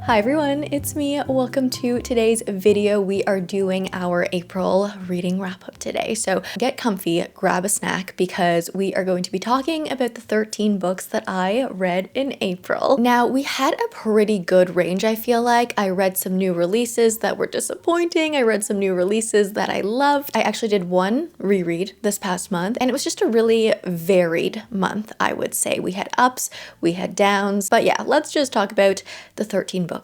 Hi everyone, it's me. Welcome to today's video. We are doing our April reading wrap up today. So get comfy, grab a snack because we are going to be talking about the 13 books that I read in April. Now, we had a pretty good range, I feel like. I read some new releases that were disappointing. I read some new releases that I loved. I actually did one reread this past month, and it was just a really varied month, I would say. We had ups, we had downs, but yeah, let's just talk about the 13 books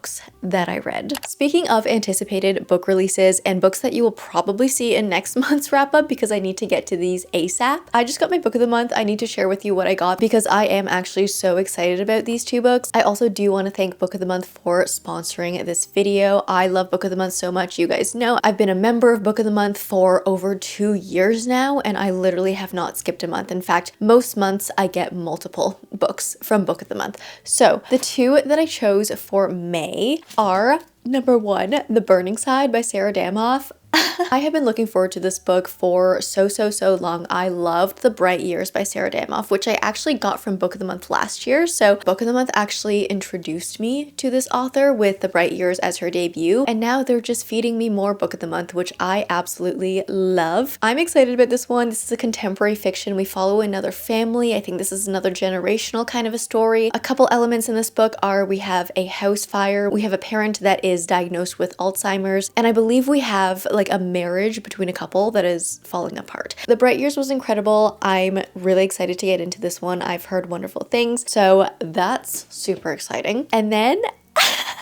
that I read. Speaking of anticipated book releases and books that you will probably see in next month's wrap up because I need to get to these ASAP, I just got my book of the month. I need to share with you what I got because I am actually so excited about these two books. I also do want to thank Book of the Month for sponsoring this video. I love Book of the Month so much. You guys know I've been a member of Book of the Month for over 2 years now, and I literally have not skipped a month. In fact, most months I get multiple books from Book of the Month. So the two that I chose for May are number 1, The Burning Side by Sara. I have been looking forward to this book for so long. I loved The Bright Years by Sara, which I actually got from Book of the Month last year. So Book of the Month actually introduced me to this author with The Bright Years as her debut, and now they're just feeding me more Book of the Month, which I absolutely love. I'm excited about this one. This is a contemporary fiction. We follow another family. I think this is another generational kind of a story. A couple elements in this book are we have a house fire, we have a parent that is diagnosed with Alzheimer's, and I believe we have like a marriage between a couple that is falling apart. The Bright Years was incredible. I'm really excited to get into this one. I've heard wonderful things, so that's super exciting. And then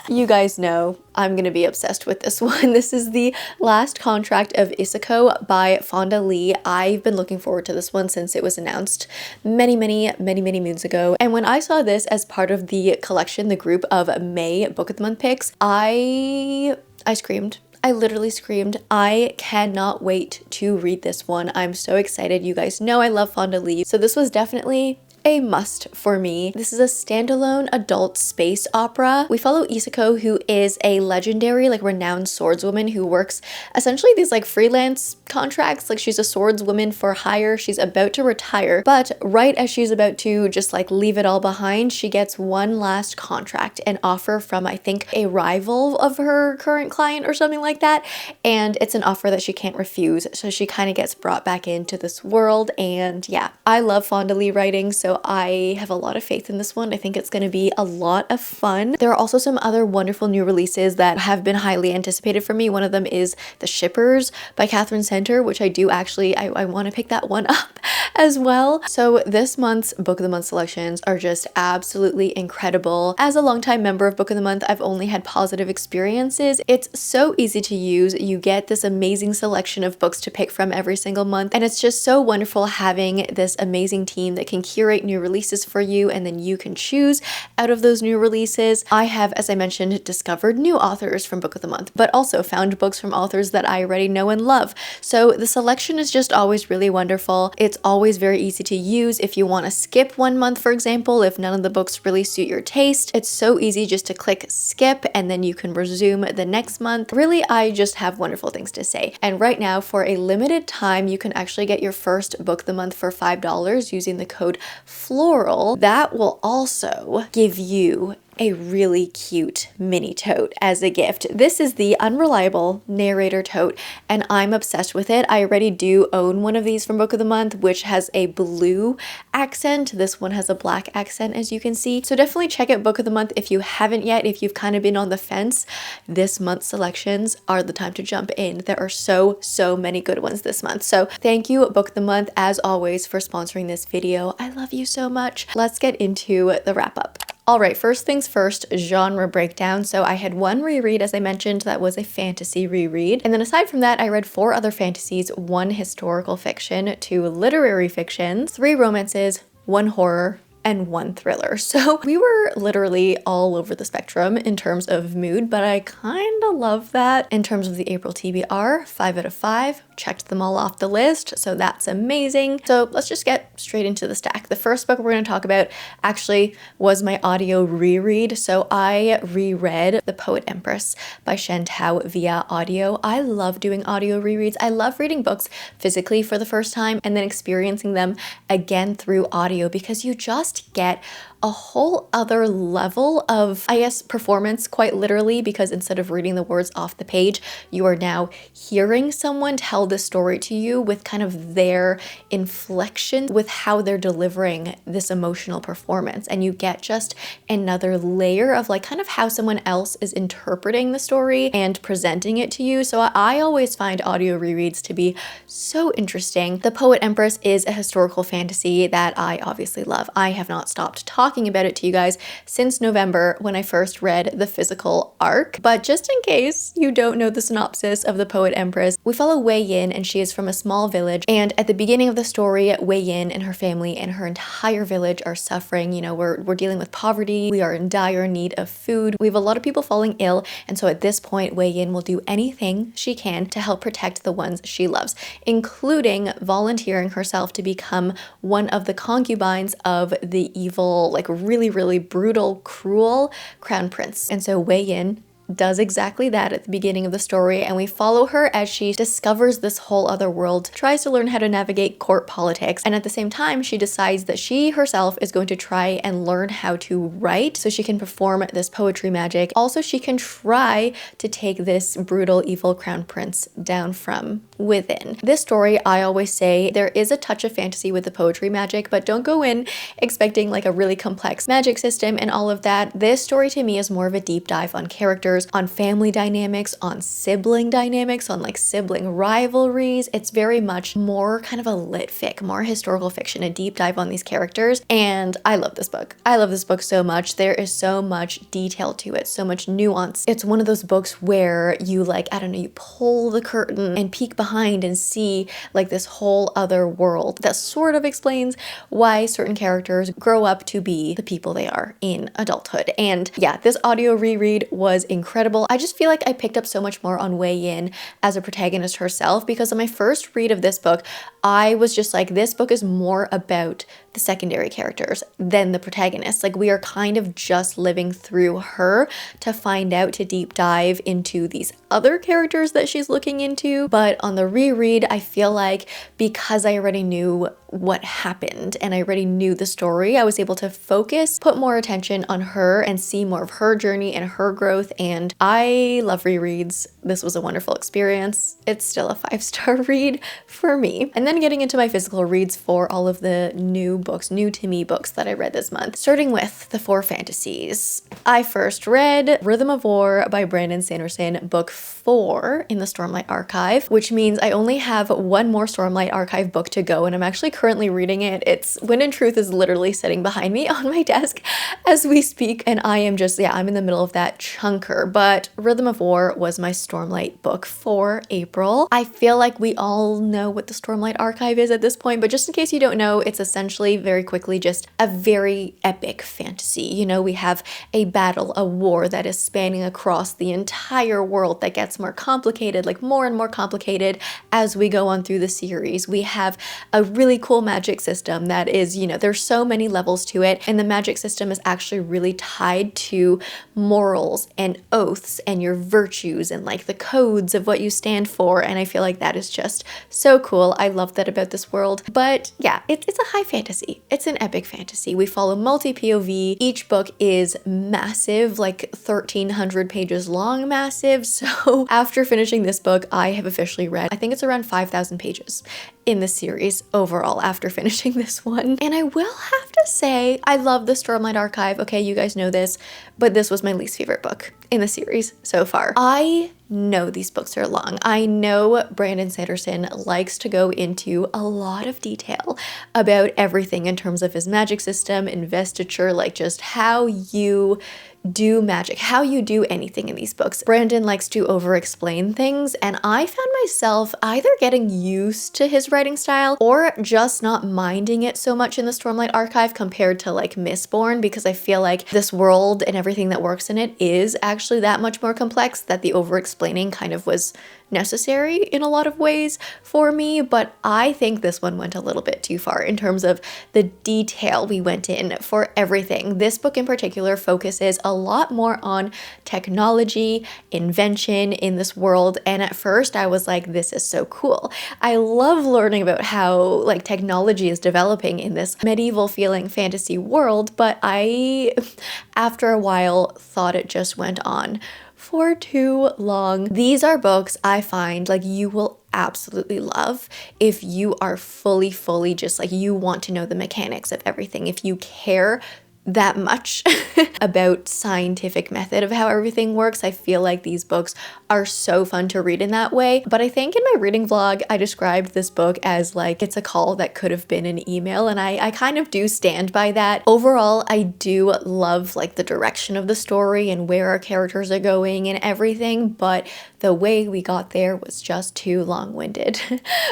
you guys know I'm gonna be obsessed with this one. This is The Last Contract of Isako by Fonda Lee. I've been looking forward to this one since it was announced many moons ago. And when I saw this as part of the collection, the group of May Book of the Month picks, I screamed. I literally screamed. I cannot wait to read this one. I'm so excited. You guys know I love Fonda Lee, so this was definitely a must for me. This is a standalone adult space opera. We follow Isako, who is a legendary, renowned swordswoman who works essentially these freelance contracts. She's a swordswoman for hire. She's about to retire, but right as she's about to just leave it all behind, she gets one last contract, an offer from I think a rival of her current client or something like that, and it's an offer that she can't refuse. So she kind of gets brought back into this world, and yeah, I love Fonda Lee writing, so I have a lot of faith in this one. I think it's going to be a lot of fun. There are also some other wonderful new releases that have been highly anticipated for me. One of them is The Shippers by Catherine Center, which I do actually, I want to pick that one up as well. So this month's Book of the Month selections are just absolutely incredible. As a longtime member of Book of the Month, I've only had positive experiences. It's so easy to use. You get this amazing selection of books to pick from every single month, and it's just so wonderful having this amazing team that can curate new releases for you, and then you can choose out of those new releases. I have, as I mentioned, discovered new authors from Book of the Month, but also found books from authors that I already know and love. So the selection is just always really wonderful. It's always very easy to use. If you want to skip one month, for example, if none of the books really suit your taste, it's so easy just to click skip and then you can resume the next month. Really, I just have wonderful things to say. And right now, for a limited time, you can actually get your first Book of the Month for $5 using the code FLORAL. That will also give you a really cute mini tote as a gift. This is the Unreliable Narrator tote, and I'm obsessed with it. I already do own one of these from Book of the Month, which has a blue accent. This one has a black accent, as you can see. So definitely check out Book of the Month if you haven't yet. If you've kind of been on the fence, this month's selections are the time to jump in. There are so many good ones this month. So thank you, Book of the Month, as always, for sponsoring this video. I love you so much. Let's get into the wrap up. Alright, first things first, genre breakdown. So I had one reread, as I mentioned, that was a fantasy reread. And then aside from that, I read 4 other fantasies, 1 historical fiction, 2 literary fictions, 3 romances, 1 horror, and 1 thriller. So we were literally all over the spectrum in terms of mood, but I kind of love that. In terms of the April TBR, 5 out of 5, checked them all off the list, so that's amazing. So let's just get straight into the stack. The first book we're going to talk about actually was my audio reread. So I reread The Poet Empress by Shen via audio. I love doing audio rereads. I love reading books physically for the first time and then experiencing them again through audio because you just get a whole other level of, I guess, performance, quite literally, because instead of reading the words off the page, you are now hearing someone tell the story to you with kind of their inflection, with how they're delivering this emotional performance. And you get just another layer of like kind of how someone else is interpreting the story and presenting it to you. So I always find audio rereads to be so interesting. The Poet Empress is a historical fantasy that I obviously love. I have not stopped talking about it to you guys since November when I first read the physical arc. But just in case you don't know the synopsis of the Poet Empress, we follow Wei Yin, and she is from a small village. And at the beginning of the story, Wei Yin and her family and her entire village are suffering. You know, we're dealing with poverty. We are in dire need of food. We have a lot of people falling ill. And so at this point, Wei Yin will do anything she can to help protect the ones she loves, including volunteering herself to become one of the concubines of the evil, like really, really brutal, cruel crown prince. And so Wei Yin does exactly that at the beginning of the story, and we follow her as she discovers this whole other world, tries to learn how to navigate court politics, and at the same time she decides that she herself is going to try and learn how to write so she can perform this poetry magic. Also, she can try to take this brutal evil crown prince down from within. This story, I always say, there is a touch of fantasy with the poetry magic, but don't go in expecting like a really complex magic system and all of that. This story to me is more of a deep dive on characters, on family dynamics, on sibling dynamics, on like sibling rivalries. It's very much more kind of a lit fic, more historical fiction, a deep dive on these characters. And I love this book. I love this book so much. There is so much detail to it, so much nuance. It's one of those books where you like, I don't know, you pull the curtain and peek behind and see like this whole other world that sort of explains why certain characters grow up to be the people they are in adulthood. And yeah, this audio reread was incredible. I just feel like I picked up so much more on Wei Yin as a protagonist herself, because on my first read of this book, I was just like, this book is more about the secondary characters than the protagonist. Like, we are kind of just living through her to find out, to deep dive into these other characters that she's looking into. But on the reread, I feel like because I already knew what happened and I already knew the story, I was able to focus, put more attention on her and see more of her journey and her growth. And I love rereads. This was a wonderful experience. It's still a 5-star read for me. And then getting into my physical reads for all of the new books, new to me books that I read this month. Starting with the 4 fantasies. I first read Rhythm of War by Brandon Sanderson, book 4 in the Stormlight Archive, which means I only have one more Stormlight Archive book to go, and I'm actually currently reading it. It's Wind and Truth is literally sitting behind me on my desk as we speak, and I am just, I'm in the middle of that chunker. But Rhythm of War was my Stormlight book for April. I feel like we all know what the Stormlight Archive is at this point, but just in case you don't know, it's essentially very quickly just a very epic fantasy. You know, we have a battle, a war that is spanning across the entire world that gets more complicated, like more and more complicated as we go on through the series. We have a really cool magic system that is, you know, there's so many levels to it, and the magic system is actually really tied to morals and oaths and your virtues and like the codes of what you stand for, and I feel like that is just so cool. I love that about this world. But yeah, it's a high fantasy. It's an epic fantasy. We follow multi-POV. Each book is massive, like 1,300 pages long, massive. So after finishing this book, I have officially read, I think it's around 5,000 pages in the series overall after finishing this one. And I will have to say, I love the Stormlight Archive. Okay, you guys know this, but this was my least favorite book in the series so far. I know these books are long. I know Brandon Sanderson likes to go into a lot of detail about everything in terms of his magic system, investiture, like just how you do magic, how you do anything in these books. Brandon likes to over-explain things, and I found myself either getting used to his writing style or just not minding it so much in the Stormlight Archive compared to like Mistborn, because I feel like this world and everything that works in it is actually that much more complex that the over-explaining kind of was necessary in a lot of ways for me. But I think this one went a little bit too far in terms of the detail we went in for everything. This book in particular focuses a a lot more on technology, invention in this world. And at first I was like, this is so cool. I love learning about how like technology is developing in this medieval feeling fantasy world, but I, after a while, thought it just went on for too long. These are books I find like you will absolutely love if you are fully just like you want to know the mechanics of everything, if you care that much about scientific method of how everything works. I feel like these books are so fun to read in that way. But I think in my reading vlog, I described this book as like, it's a call that could have been an email. And I kind of do stand by that. Overall, I do love like the direction of the story and where our characters are going and everything. But the way we got there was just too long-winded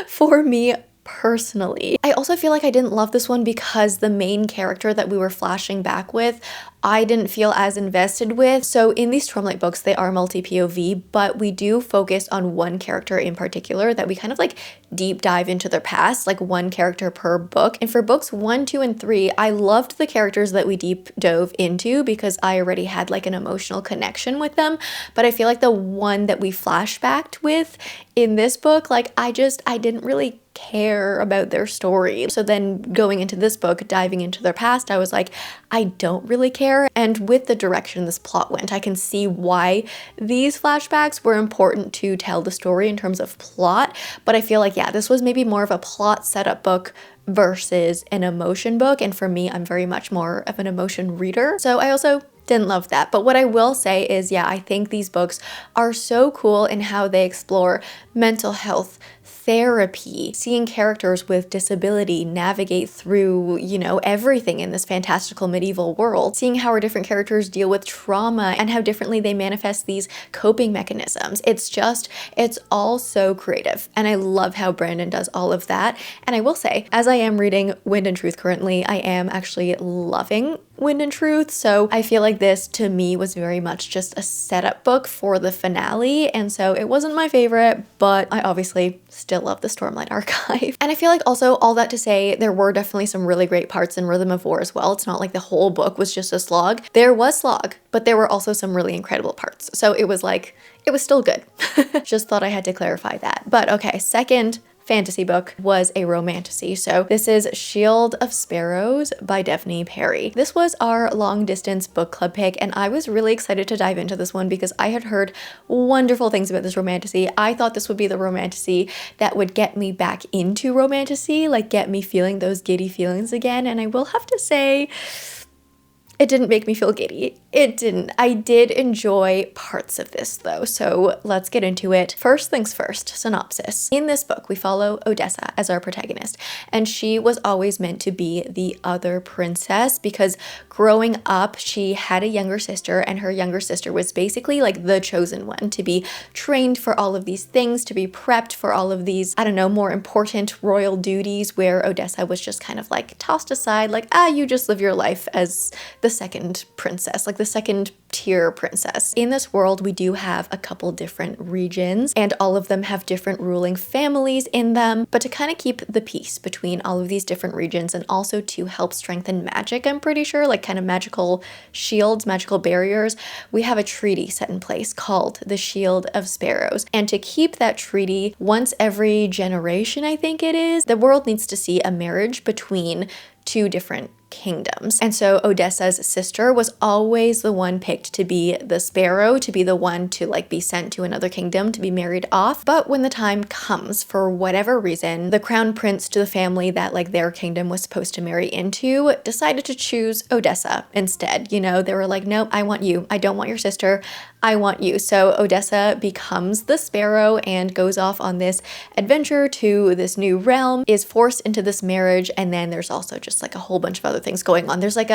for me personally. I also feel like I didn't love this one because the main character that we were flashing back with, I didn't feel as invested with. So in these Stormlight books, they are multi-POV, but we do focus on one character in particular that we kind of like deep dive into their past, like one character per book. And for books 1, 2, and 3, I loved the characters that we deep dove into because I already had like an emotional connection with them. But I feel like the one that we flashbacked with in this book, like I didn't really care about their story. So then going into this book, diving into their past, I was like, I don't really care. And with the direction this plot went, I can see why these flashbacks were important to tell the story in terms of plot. But I feel like, yeah, this was maybe more of a plot setup book versus an emotion book. And for me, I'm very much more of an emotion reader. So I also didn't love that. But what I will say is, yeah, I think these books are so cool in how they explore mental health, therapy, seeing characters with disability navigate through, you know, everything in this fantastical medieval world, seeing how our different characters deal with trauma and how differently they manifest these coping mechanisms. It's all so creative. And I love how Brandon does all of that. And I will say, as I am reading Wind and Truth currently, I am actually loving Wind and Truth. So I feel like this to me was very much just a setup book for the finale. And so it wasn't my favorite, but I obviously still love the Stormlight Archive. And I feel like also all that to say, there were definitely some really great parts in Rhythm of War as well. It's not like the whole book was just a slog. There was slog, but there were also some really incredible parts. So it was like, it was still good. Just thought I had to clarify that. But okay, second fantasy book was a romantasy. So this is Shield of Sparrows by Devney Perry. This was our long distance book club pick, and I was really excited to dive into this one because I had heard wonderful things about this romantasy. I thought this would be the romantasy that would get me back into romantasy, like get me feeling those giddy feelings again. And I will have to say, it didn't make me feel giddy. It didn't. I did enjoy parts of this though, so let's get into it. First things first, synopsis. In this book, we follow Odessa as our protagonist, and she was always meant to be the other princess because growing up, she had a younger sister, and her younger sister was basically like the chosen one to be trained for all of these things, to be prepped for all of these, I don't know, more important royal duties, where Odessa was just kind of like tossed aside, like, you just live your life as the second princess, like the second tier princess. In this world, we do have a couple different regions, and all of them have different ruling families in them. But to kind of keep the peace between all of these different regions, and also to help strengthen magic, I'm pretty sure, like kind of magical shields, magical barriers, we have a treaty set in place called the Shield of Sparrows. And to keep that treaty, once every generation, I think it is, the world needs to see a marriage between two different kingdoms. And so Odessa's sister was always the one picked to be the sparrow, to be the one to like be sent to another kingdom to be married off. But when the time comes, for whatever reason, the crown prince to the family that like their kingdom was supposed to marry into decided to choose Odessa instead. You know, they were like, nope, I want you. I don't want your sister. I want you. So Odessa becomes the sparrow and goes off on this adventure to this new realm, is forced into this marriage, and then there's also just like a whole bunch of other things going on. There's like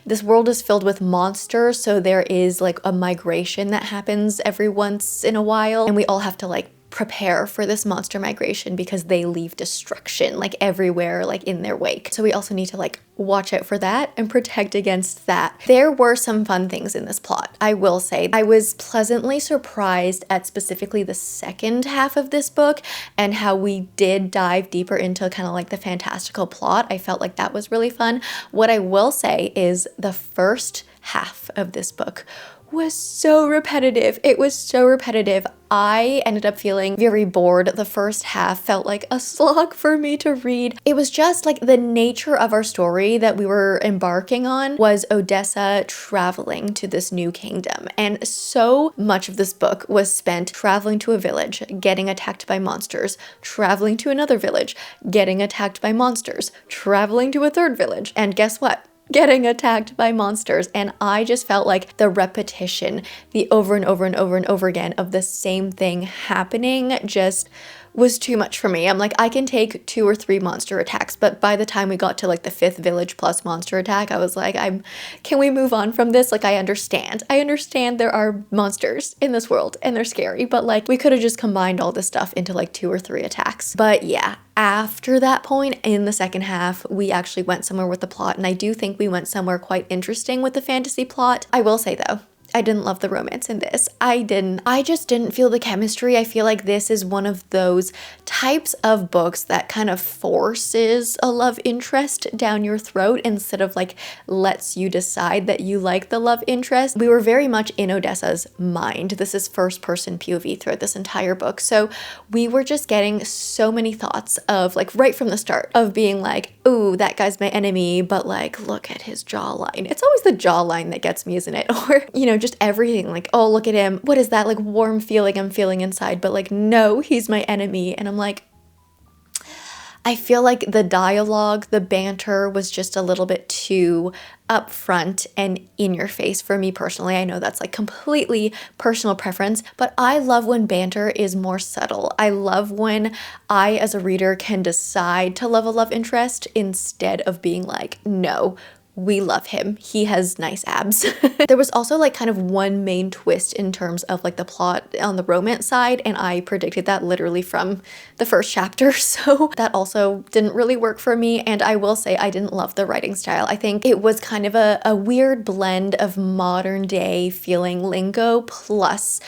this world is filled with monsters, so there is like a migration that happens every once in a while, and we all have to like prepare for this monster migration because they leave destruction like everywhere, like in their wake. So we also need to like watch out for that and protect against that. There were some fun things in this plot, I will say. I was pleasantly surprised at specifically the second half of this book and how we did dive deeper into kind of like the fantastical plot. I felt like that was really fun. What I will say is the first half of this book was so repetitive. It was so repetitive. I ended up feeling very bored. The first half felt like a slog for me to read. It was just like the nature of our story that we were embarking on was Odessa traveling to this new kingdom. And so much of this book was spent traveling to a village, getting attacked by monsters, traveling to another village, getting attacked by monsters, traveling to a third village. And guess what? Getting attacked by monsters. And I just felt like the repetition, the over and over and over and over again of the same thing happening just was too much for me. I'm like, I can take 2 or 3 monster attacks, but by the time we got to like the 5th village plus monster attack, I was like, can we move on from this? Like, I understand there are monsters in this world and they're scary, but like we could have just combined all this stuff into like 2 or 3 attacks. But yeah, after that point in the second half, we actually went somewhere with the plot, and I do think we went somewhere quite interesting with the fantasy plot. I will say though, I didn't love the romance in this. I just didn't feel the chemistry. I feel like this is one of those types of books that kind of forces a love interest down your throat instead of like lets you decide that you like the love interest. We were very much in Odessa's mind. This is first person POV throughout this entire book. So we were just getting so many thoughts of like right from the start of being like, ooh, that guy's my enemy, but like, look at his jawline. It's always the jawline that gets me, isn't it? Or, you know, just everything like, oh, look at him. What is that like warm feeling I'm feeling inside? But like, no, he's my enemy. And I'm like, I feel like the dialogue, the banter was just a little bit too upfront and in your face for me personally. I know that's like completely personal preference, but I love when banter is more subtle. I love when I, as a reader, can decide to love a love interest instead of being like, no, we love him. He has nice abs. There was also like kind of one main twist in terms of like the plot on the romance side, and I predicted that literally from the first chapter. So that also didn't really work for me. And I will say I didn't love the writing style. I think it was kind of a weird blend of modern day feeling lingo plus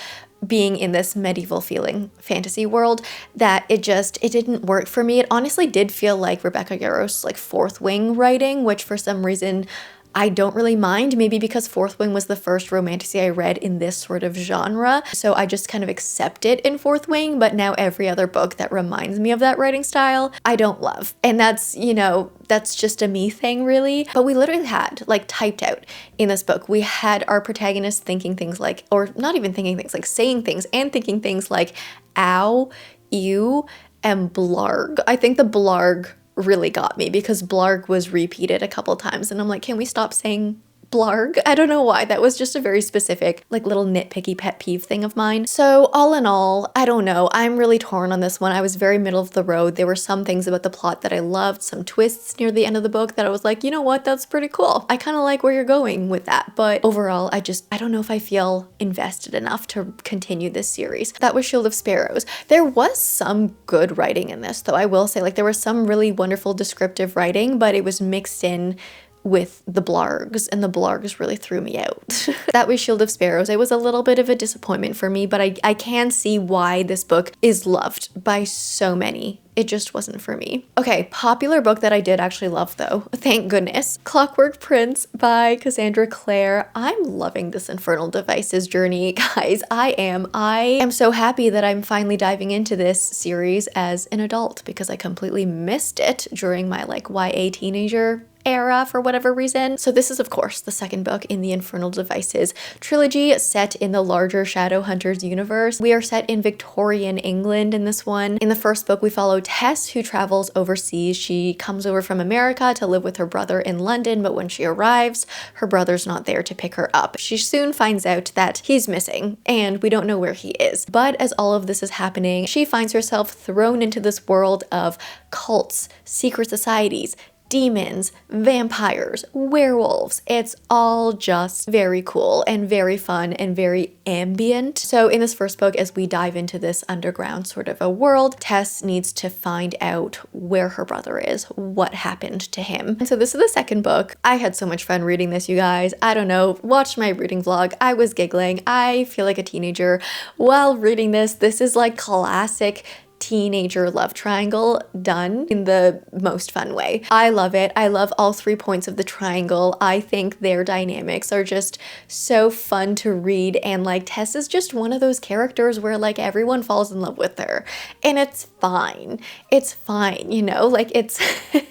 being in this medieval feeling fantasy world that it didn't work for me. It honestly did feel like Rebecca Yarros' like Fourth Wing writing, which for some reason I don't really mind, maybe because Fourth Wing was the first romantasy I read in this sort of genre. So I just kind of accept it in Fourth Wing, but now every other book that reminds me of that writing style, I don't love. And that's, you know, that's just a me thing really. But we literally had like typed out in this book, we had our protagonist thinking things like, or not even thinking things, like saying things and thinking things like, ow, ew, and blarg. I think the blarg really got me because blarg was repeated a couple times and I'm like, can we stop saying blarg? I don't know why. That was just a very specific, like little nitpicky pet peeve thing of mine. So all in all, I don't know. I'm really torn on this one. I was very middle of the road. There were some things about the plot that I loved, some twists near the end of the book that I was like, you know what? That's pretty cool. I kind of like where you're going with that. But overall, I don't know if I feel invested enough to continue this series. That was Shield of Sparrows. There was some good writing in this though. I will say, like, there was some really wonderful descriptive writing, but it was mixed in with the blargs, and the blargs really threw me out. That was Shield of Sparrows. It was a little bit of a disappointment for me, but I can see why this book is loved by so many. It just wasn't for me. Okay, popular book that I did actually love though, thank goodness. Clockwork Prince by Cassandra Clare. I'm loving this Infernal Devices journey, guys. I am so happy that I'm finally diving into this series as an adult because I completely missed it during my like YA teenager era for whatever reason. So this is of course the second book in the Infernal Devices trilogy set in the larger Shadowhunters universe. We are set in Victorian England in this one. In the first book we follow Tess, who travels overseas. She comes over from America to live with her brother in London, but when she arrives, her brother's not there to pick her up. She soon finds out that he's missing and we don't know where he is. But as all of this is happening, she finds herself thrown into this world of cults, secret societies, demons, vampires, werewolves. It's all just very cool and very fun and very ambient. So in this first book, as we dive into this underground sort of a world, Tess needs to find out where her brother is, what happened to him. And so this is the second book. I had so much fun reading this, you guys. I don't know, watch my reading vlog. I was giggling. I feel like a teenager while reading this. This is like classic teenager love triangle done in the most fun way. I love it. I love all 3 points of the triangle. I think their dynamics are just so fun to read, and like Tess is just one of those characters where like everyone falls in love with her, and it's fine. It's fine, you know, like it's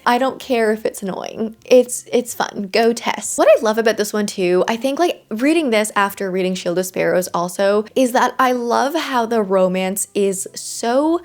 I don't care if it's annoying. It's fun. Go Tess. What I love about this one too, I think like reading this after reading Shield of Sparrows also, is that I love how the romance is so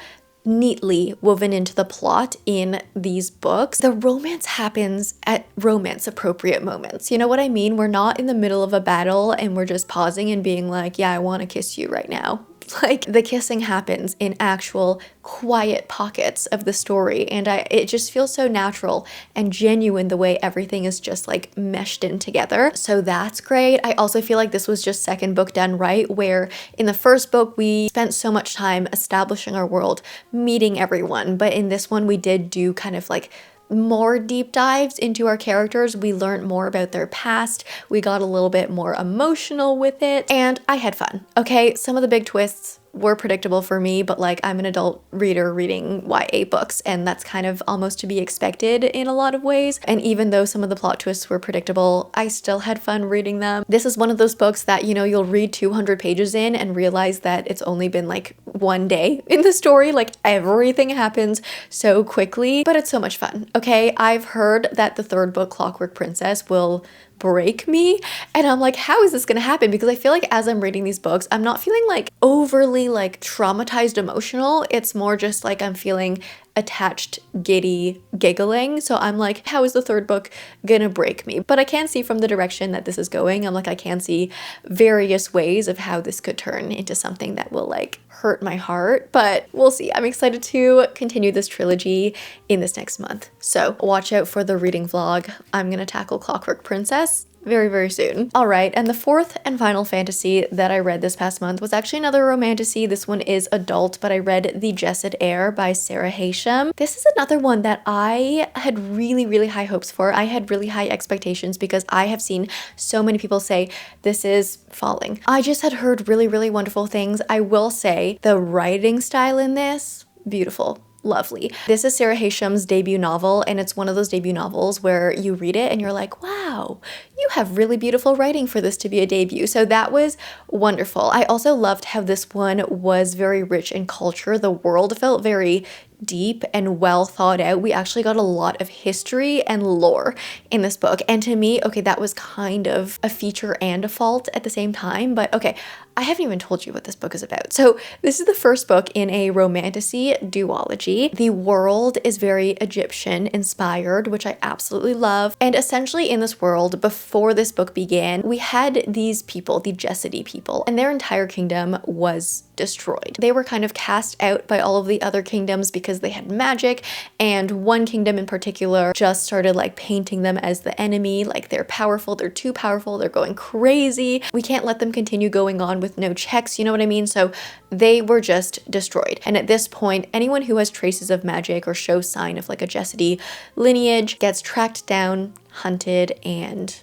neatly woven into the plot in these books. The romance happens at romance appropriate moments. You know what I mean? We're not in the middle of a battle and we're just pausing and being like, yeah, I want to kiss you right now. Like the kissing happens in actual quiet pockets of the story, and it just feels so natural and genuine the way everything is just like meshed in together. So that's great. I also feel like this was just second book done right, where in the first book we spent so much time establishing our world, meeting everyone, but in this one we did do kind of like more deep dives into our characters. We learned more about their past. We got a little bit more emotional with it, and I had fun. Okay, some of the big twists were predictable for me, but like I'm an adult reader reading YA books, and that's kind of almost to be expected in a lot of ways. And even though some of the plot twists were predictable, I still had fun reading them. This is one of those books that, you know, you'll read 200 pages in and realize that it's only been like one day in the story. Like everything happens so quickly, but it's so much fun. Okay, I've heard that the third book, Clockwork Princess, will break me, and I'm like, how is this gonna happen? Because I feel like as I'm reading these books, I'm not feeling like overly like traumatized emotional. It's more just like I'm feeling attached, giddy, giggling. So I'm like, how is the third book gonna break me? But I can see from the direction that this is going, I'm like, I can see various ways of how this could turn into something that will like hurt my heart, but we'll see. I'm excited to continue this trilogy in this next month. So watch out for the reading vlog. I'm gonna tackle Clockwork Princess very, very soon. All right, and the fourth and final fantasy that I read this past month was actually another romantasy. This one is adult, but I read The Jasad Heir by Sara Hashem. This is another one that I had really, really high hopes for. I had really high expectations because I have seen so many people say this is falling. I just had heard really, really wonderful things. I will say the writing style in this, beautiful. Lovely. This is Sara Hashem's debut novel, and it's one of those debut novels where you read it and you're like, wow, you have really beautiful writing for this to be a debut. So that was wonderful. I also loved how this one was very rich in culture. The world felt very deep and well thought out. We actually got a lot of history and lore in this book. And to me, okay, that was kind of a feature and a fault at the same time. But okay, I haven't even told you what this book is about. So this is the first book in a romantasy duology. The world is very Egyptian inspired, which I absolutely love. And essentially in this world, before this book began, we had these people, the Jasadi people, and their entire kingdom was destroyed. They were kind of cast out by all of the other kingdoms because they had magic, and one kingdom in particular just started like painting them as the enemy, like they're powerful, they're too powerful, they're going crazy. We can't let them continue going on with no checks, you know what I mean? So they were just destroyed. And at this point, anyone who has traces of magic or shows sign of like a Jasadi lineage gets tracked down, hunted, and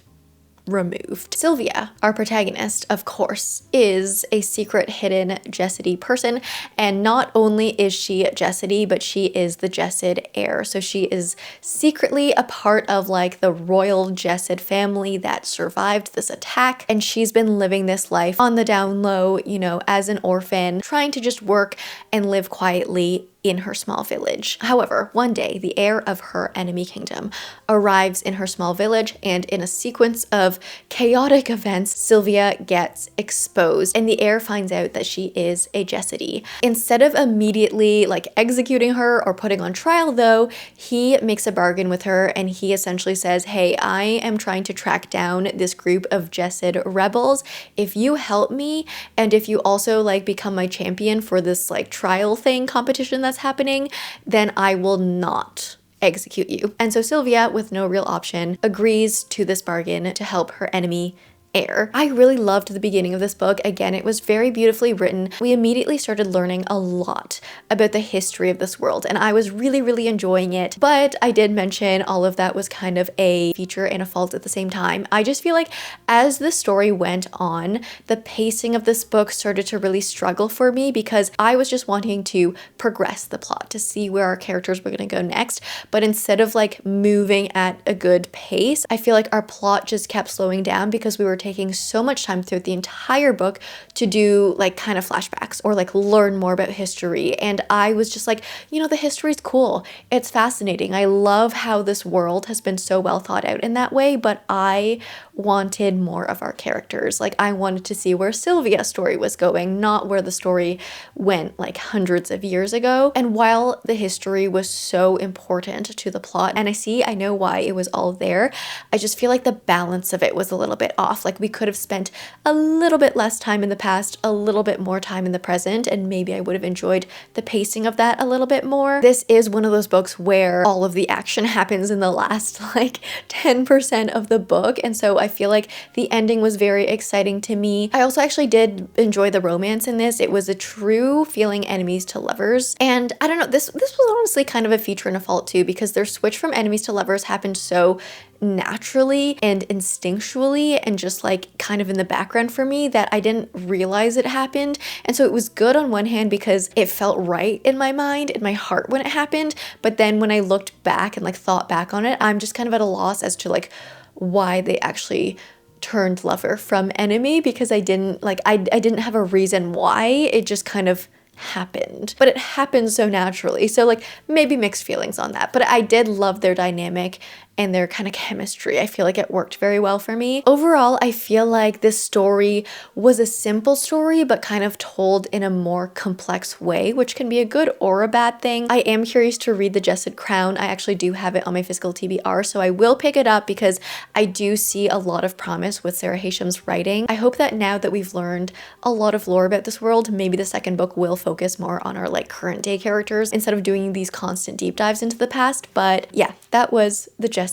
removed. Sylvia, our protagonist, of course, is a secret hidden Jasadi person, and not only is she Jasadi, but she is the Jasad heir. So she is secretly a part of like the royal Jasad family that survived this attack, and she's been living this life on the down low, you know, as an orphan, trying to just work and live quietly in her small village. However, one day, the heir of her enemy kingdom arrives in her small village, and in a sequence of chaotic events, Sylvia gets exposed, and the heir finds out that she is a Jasadi. Instead of immediately like executing her or putting on trial though, he makes a bargain with her, and he essentially says, hey, I am trying to track down this group of Jasad rebels. If you help me, and if you also like become my champion for this like trial thing competition that's happening, then I will not execute you. And so Sylvia, with no real option, agrees to this bargain to help her enemy Heir. I really loved the beginning of this book. Again, it was very beautifully written. We immediately started learning a lot about the history of this world, and I was really enjoying it. But I did mention all of that was kind of a feature and a fault at the same time. I just feel like as the story went on, the pacing of this book started to really struggle for me because I was just wanting to progress the plot, to see where our characters were going to go next. But instead of like moving at a good pace, I feel like our plot just kept slowing down because we were taking so much time throughout the entire book to do like kind of flashbacks or like learn more about history. And I was just like, you know, the history's cool. It's fascinating. I love how this world has been so well thought out in that way, but I wanted more of our characters. Like I wanted to see where Sylvia's story was going, not where the story went like hundreds of years ago. And while the history was so important to the plot, and I know why it was all there, I just feel like the balance of it was a little bit off. Like we could have spent a little bit less time in the past, a little bit more time in the present, and maybe I would have enjoyed the pacing of that a little bit more. This is one of those books where all of the action happens in the last like 10% of the book, and so I feel like the ending was very exciting to me. I also actually did enjoy the romance in this. It was a true feeling enemies to lovers, and I don't know, this was honestly kind of a feature and a fault too, because their switch from enemies to lovers happened so naturally and instinctually and just like kind of in the background for me that I didn't realize it happened. And so it was good on one hand because it felt right in my mind, in my heart when it happened, but then when I looked back and like thought back on it, I'm just kind of at a loss as to like why they actually turned lover from enemy, because I didn't have a reason why. It just kind of happened, but it happened so naturally. So like maybe mixed feelings on that, but I did love their dynamic and their kind of chemistry. I feel like it worked very well for me. Overall, I feel like this story was a simple story, but kind of told in a more complex way, which can be a good or a bad thing. I am curious to read the Jasad Crown. I actually do have it on my physical TBR, so I will pick it up because I do see a lot of promise with Sarah Hashem's writing. I hope that now that we've learned a lot of lore about this world, maybe the second book will focus more on our like current day characters instead of doing these constant deep dives into the past. But yeah, that was the Jasad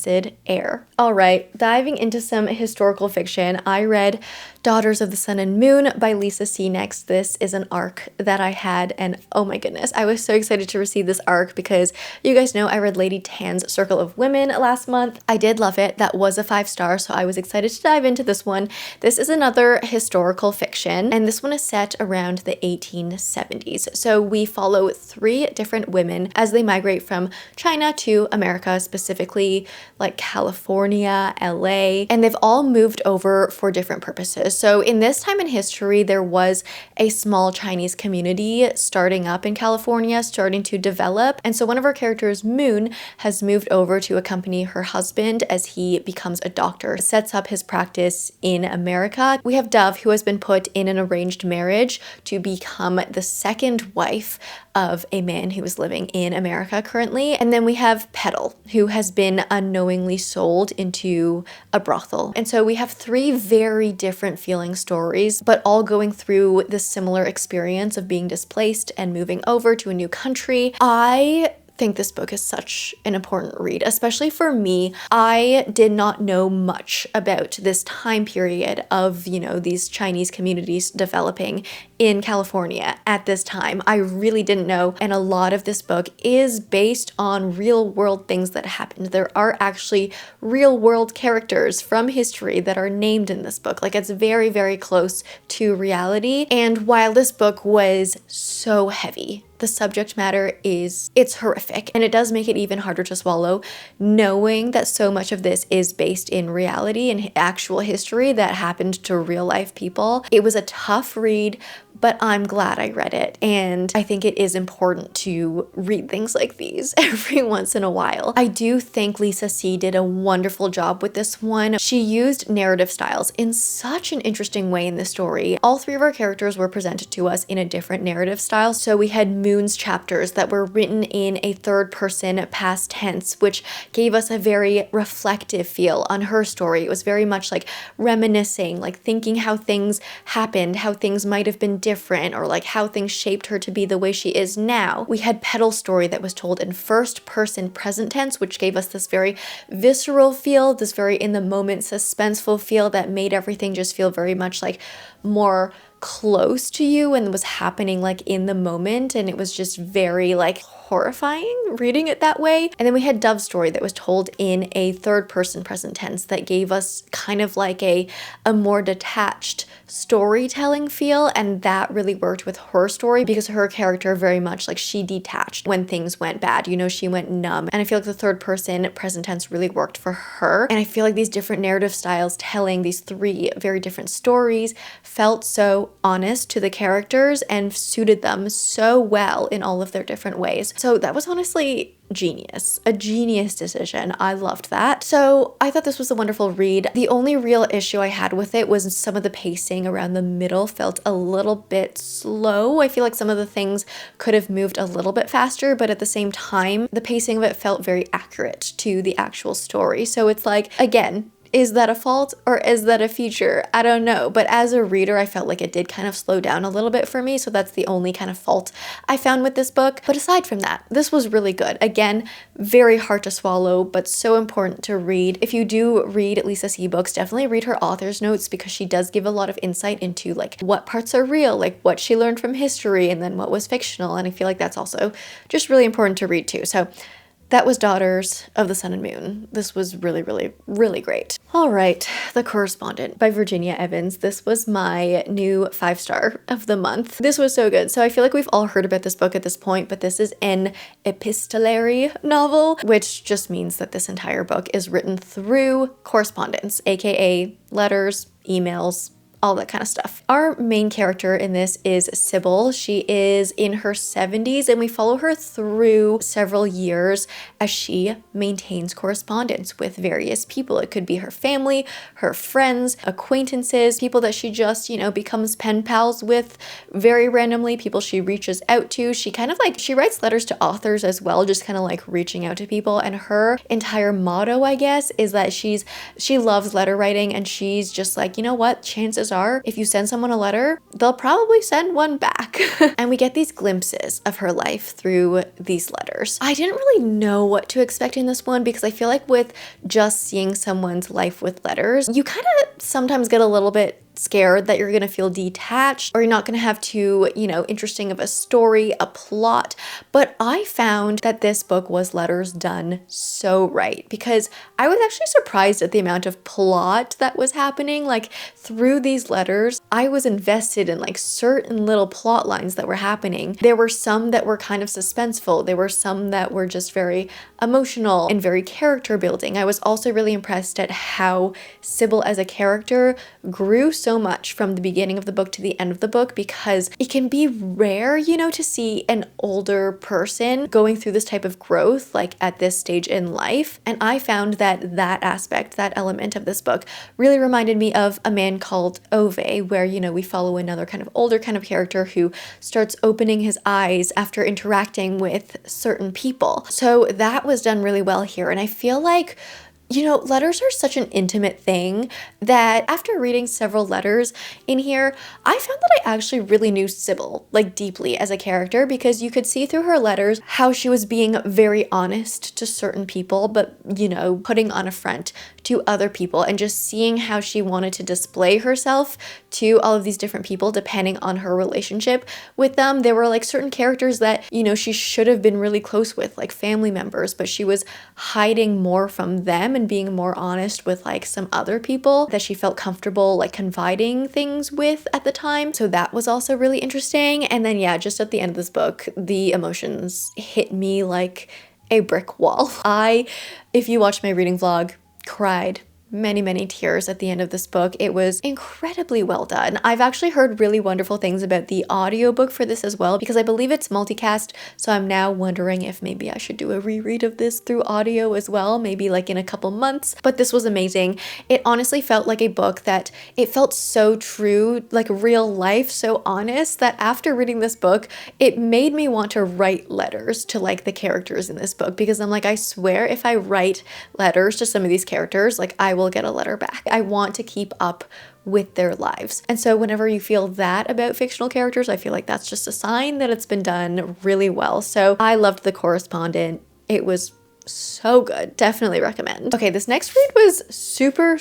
Heir. All right, diving into some historical fiction, I read Daughters of the Sun and Moon by Lisa C. next. This is an arc that I had, and oh my goodness, I was so excited to receive this arc because you guys know I read Lady Tan's Circle of Women last month. I did love it. That was a 5-star, so I was excited to dive into this one. This is another historical fiction, and this one is set around the 1870s. So we follow 3 different women as they migrate from China to America, specifically like California, LA, and they've all moved over for different purposes. So in this time in history, there was a small Chinese community starting up in California, starting to develop. And so one of our characters, Moon, has moved over to accompany her husband as he becomes a doctor, sets up his practice in America. We have Dove, who has been put in an arranged marriage to become the second wife of a man who is living in America currently. And then we have Petal, who has been unknowingly sold into a brothel. And so we have 3 very different feeling stories, but all going through this similar experience of being displaced and moving over to a new country. I think this book is such an important read, especially for me. I did not know much about this time period of, you know, these Chinese communities developing in California at this time. I really didn't know, and a lot of this book is based on real world things that happened. There are actually real world characters from history that are named in this book. Like, it's very, very close to reality. And while this book was so heavy, the subject matter it's horrific, and it does make it even harder to swallow knowing that so much of this is based in reality and actual history that happened to real life people. It was a tough read, but I'm glad I read it, and I think it is important to read things like these every once in a while. I do think Lisa C. did a wonderful job with this one. She used narrative styles in such an interesting way in the story. All 3 of our characters were presented to us in a different narrative style. So we had Moon's chapters that were written in a 3rd person past tense, which gave us a very reflective feel on her story. It was very much like reminiscing, like thinking how things happened, how things might have been different, or like how things shaped her to be the way she is now. We had Petal's story that was told in first person present tense, which gave us this very visceral feel, this very in the moment suspenseful feel that made everything just feel very much like more close to you and was happening like in the moment, and it was just very like horrifying reading it that way. And then we had Dove's story that was told in a third person present tense that gave us kind of like a more detached storytelling feel, and that really worked with her story because her character very much like she detached when things went bad, you know, she went numb. And I feel like the third person present tense really worked for her, and I feel like these different narrative styles telling these three very different stories felt so honest to the characters and suited them so well in all of their different ways. So that was honestly genius, a genius decision. I loved that. So I thought this was a wonderful read. The only real issue I had with it was some of the pacing around the middle felt a little bit slow. I feel like some of the things could have moved a little bit faster, but at the same time, the pacing of it felt very accurate to the actual story. So it's like, again, is that a fault or is that a feature? I don't know. But as a reader, I felt like it did kind of slow down a little bit for me. So that's the only kind of fault I found with this book. But aside from that, this was really good. Again, very hard to swallow, but so important to read. If you do read Lisa C. books, definitely read her author's notes because she does give a lot of insight into like what parts are real, like what she learned from history and then what was fictional. And I feel like that's also just really important to read too. So that was Daughters of the Sun and Moon. This was really, really, really great. All right, The Correspondent by Virginia Evans. This was my new 5-star of the month. This was so good. So I feel like we've all heard about this book at this point, but this is an epistolary novel, which just means that this entire book is written through correspondence, aka letters, emails, all that kind of stuff. Our main character in this is Sybil. She is in her 70s and we follow her through several years as she maintains correspondence with various people. It could be her family, her friends, acquaintances, people that she just, you know, becomes pen pals with very randomly, people she reaches out to. She kind of like, she writes letters to authors as well, just kind of like reaching out to people. And her entire motto, I guess, is that she loves letter writing and she's just like, you know what, chances are if you send someone a letter, they'll probably send one back. And we get these glimpses of her life through these letters. I didn't really know what to expect in this one because I feel like with just seeing someone's life with letters, you kind of sometimes get a little bit scared that you're going to feel detached or you're not going to have too, you know, interesting of a story, a plot. But I found that this book was letters done so right because I was actually surprised at the amount of plot that was happening. Like through these letters, I was invested in like certain little plot lines that were happening. There were some that were kind of suspenseful. There were some that were just very emotional and very character building. I was also really impressed at how Sybil as a character grew so much from the beginning of the book to the end of the book because it can be rare, you know, to see an older person going through this type of growth like at this stage in life. And I found that that aspect, that element of this book really reminded me of A Man Called Ove, where, you know, we follow another kind of older kind of character who starts opening his eyes after interacting with certain people. So that was done really well here. And I feel like, you know, letters are such an intimate thing that after reading several letters in here, I found that I actually really knew Sybil, like deeply as a character, because you could see through her letters how she was being very honest to certain people, but, you know, putting on a front to other people and just seeing how she wanted to display herself to all of these different people depending on her relationship with them. There were like certain characters that, you know, she should have been really close with, like family members, but she was hiding more from them and being more honest with like some other people that she felt comfortable like confiding things with at the time. So that was also really interesting. And then yeah, just at the end of this book, the emotions hit me like a brick wall. If you watch my reading vlog, cried many tears at the end of this book. It was incredibly well done. I've actually heard really wonderful things about the audiobook for this as well because I believe it's multicast, so I'm now wondering if maybe I should do a reread of this through audio as well, maybe like in a couple months. But this was amazing. It honestly felt like a book that it felt so true, like real life, so honest, that after reading this book, it made me want to write letters to like the characters in this book because I'm like, I swear if I write letters to some of these characters, like I will get a letter back. I want to keep up with their lives. And so whenever you feel that about fictional characters, I feel like that's just a sign that it's been done really well. So I loved The Correspondent. It was so good. Definitely recommend. Okay, this next read was super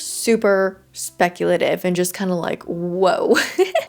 speculative and just kind of like, whoa,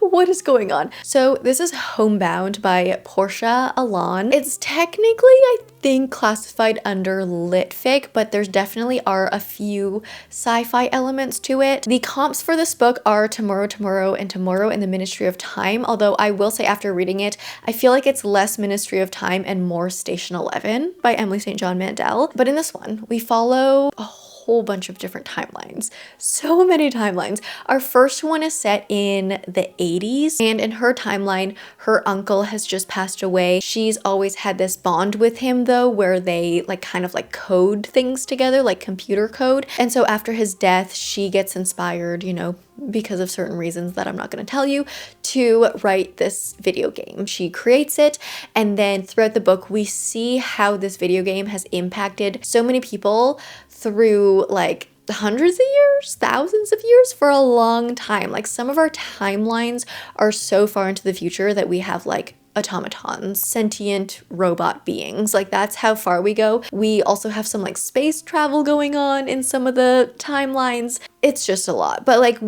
what is going on? So this is Homebound by Portia, Elan. It's technically, I think, classified under lit fic, but there's definitely are a few sci-fi elements to it. The comps for this book are Tomorrow, Tomorrow, and Tomorrow in the Ministry of Time, although I will say after reading it, I feel like it's less Ministry of Time and more Station 11 by Emily St. John Mandel. But in this one, we follow a whole bunch of different timelines. So many timelines. Our first one is set in the 80s, and in her timeline, her uncle has just passed away. She's always had this bond with him though, where they like kind of like code things together, like computer code. And so after his death, she gets inspired, you know, because of certain reasons that I'm not going to tell you, to write this video game. She creates it, and then throughout the book, we see how this video game has impacted so many people through like hundreds of years, thousands of years, for a long time. Like some of our timelines are so far into the future that we have like automatons, sentient robot beings. Like that's how far we go. We also have some like space travel going on in some of the timelines. It's just a lot. But like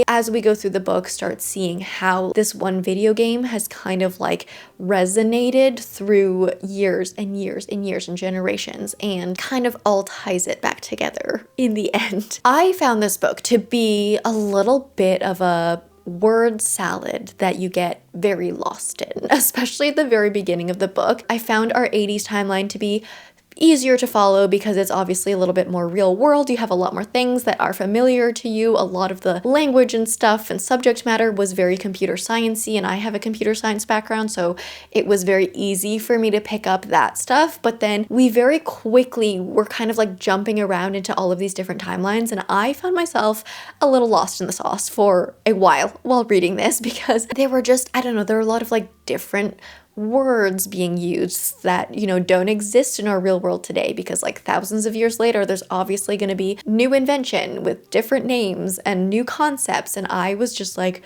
as we go through the book, start seeing how this one video game has kind of like resonated through years and years and years and generations, and kind of all ties it back together in the end. I found this book to be a little bit of a word salad that you get very lost in, especially at the very beginning of the book. I found our 80s timeline to be easier to follow because it's obviously a little bit more real world. You have a lot more things that are familiar to you. A lot of the language and stuff and subject matter was very computer sciencey, and I have a computer science background, so it was very easy for me to pick up that stuff. But then we very quickly were kind of like jumping around into all of these different timelines, and I found myself a little lost in the sauce for a while reading this, because they were just, I don't know, there were a lot of like different words being used that, you know, don't exist in our real world today, because like thousands of years later, there's obviously going to be new invention with different names and new concepts. And I was just like,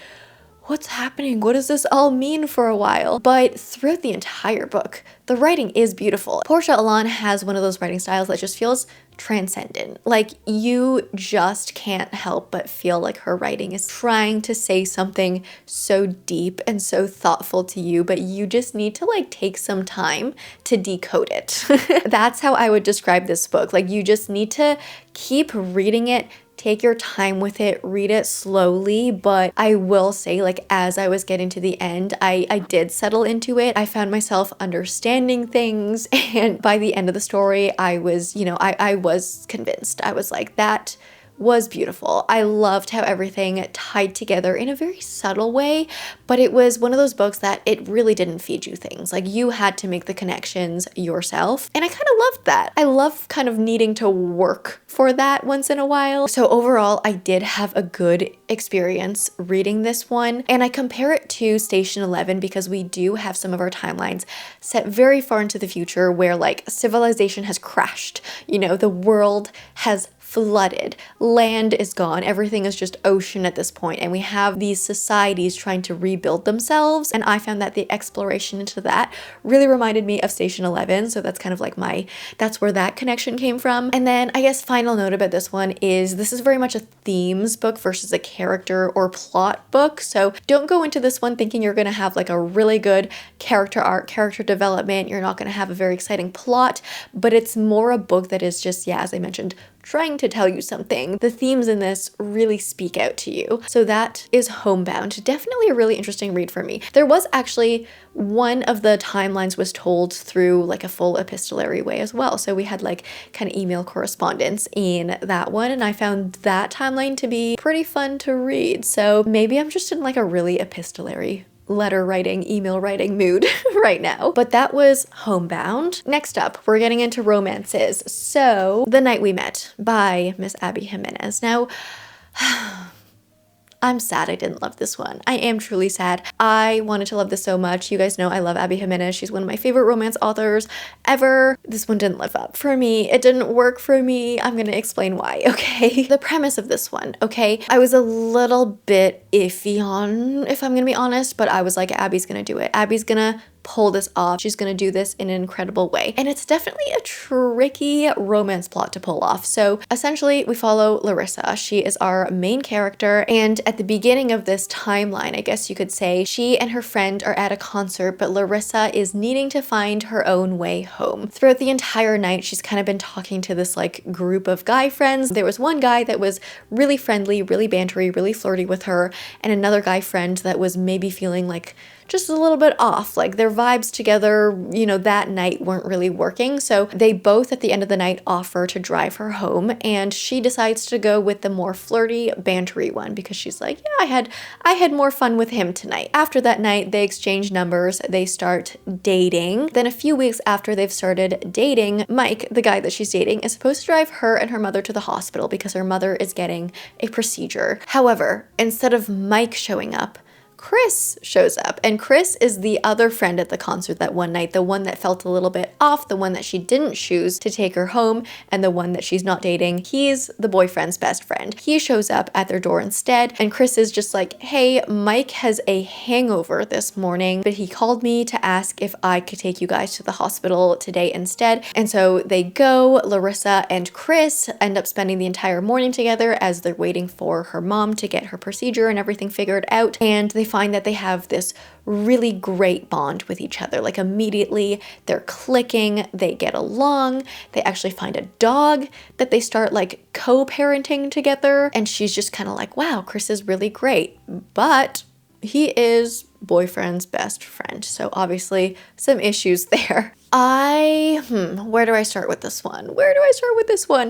what's happening? What does this all mean for a while? But throughout the entire book, the writing is beautiful. Portia Elan has one of those writing styles that just feels transcendent. Like you just can't help but feel like her writing is trying to say something so deep and so thoughtful to you, but you just need to like take some time to decode it. That's how I would describe this book. Like you just need to keep reading it. Take your time with it, read it slowly, but I will say, like, as I was getting to the end, I did settle into it. I found myself understanding things, and by the end of the story, I was, you know, I was convinced. I was like, that was beautiful. I loved how everything tied together in a very subtle way, but it was one of those books that it really didn't feed you things. Like you had to make the connections yourself, and I kind of loved that. I love kind of needing to work for that once in a while. So overall, I did have a good experience reading this one, and I compare it to Station 11 because we do have some of our timelines set very far into the future where like civilization has crashed, you know, the world has flooded, land is gone, everything is just ocean at this point, and we have these societies trying to rebuild themselves. And I found that the exploration into that really reminded me of Station 11, so that's kind of like that's where that connection came from. And then I guess final note about this one is this is very much a themes book versus a character or plot book, so don't go into this one thinking you're gonna have like a really good character arc, character development. You're not gonna have a very exciting plot, but it's more a book that is just, yeah, as I mentioned, trying to tell you something. The themes in this really speak out to you. So that is Homebound. Definitely a really interesting read for me. There was actually one of the timelines was told through like a full epistolary way as well. So we had like kind of email correspondence in that one, and I found that timeline to be pretty fun to read. So maybe I'm just in like a really epistolary letter writing, email writing mood right now. But that was Homebound. Next up, we're getting into romances. So The Night We Met by Miss Abby Jimenez. Now, I'm sad I didn't love this one. I am truly sad. I wanted to love this so much. You guys know I love Abby Jimenez. She's one of my favorite romance authors ever. This one didn't live up for me. It didn't work for me. I'm gonna explain why, okay? The premise of this one, okay? I was a little bit iffy on, if I'm gonna be honest, but I was like, Abby's gonna do it. Abby's gonna pull this off. She's gonna do this in an incredible way. And it's definitely a tricky romance plot to pull off. So essentially we follow Larissa. She is our main character, and at the beginning of this timeline, I guess you could say, she and her friend are at a concert, but Larissa is needing to find her own way home. Throughout the entire night, she's kind of been talking to this like group of guy friends. There was one guy that was really friendly, really bantery, really flirty with her, and another guy friend that was maybe feeling like just a little bit off. Like their vibes together, you know, that night weren't really working. So they both at the end of the night offer to drive her home, and she decides to go with the more flirty, bantery one because she's like, yeah, I had more fun with him tonight. After that night, they exchange numbers, they start dating. Then a few weeks after they've started dating, Mike, the guy that she's dating, is supposed to drive her and her mother to the hospital because her mother is getting a procedure. However, instead of Mike showing up, Chris shows up, and Chris is the other friend at the concert that one night, the one that felt a little bit off, the one that she didn't choose to take her home, and the one that she's not dating. He's the boyfriend's best friend. He shows up at their door instead, and Chris is just like, hey, Mike has a hangover this morning, but he called me to ask if I could take you guys to the hospital today instead. And so they go. Larissa and Chris end up spending the entire morning together as they're waiting for her mom to get her procedure and everything figured out, and they find that they have this really great bond with each other. Like immediately they're clicking, they get along, they actually find a dog that they start like co-parenting together, and she's just kind of like, wow, Chris is really great, but he is boyfriend's best friend. So obviously some issues there. Where do I start with this one?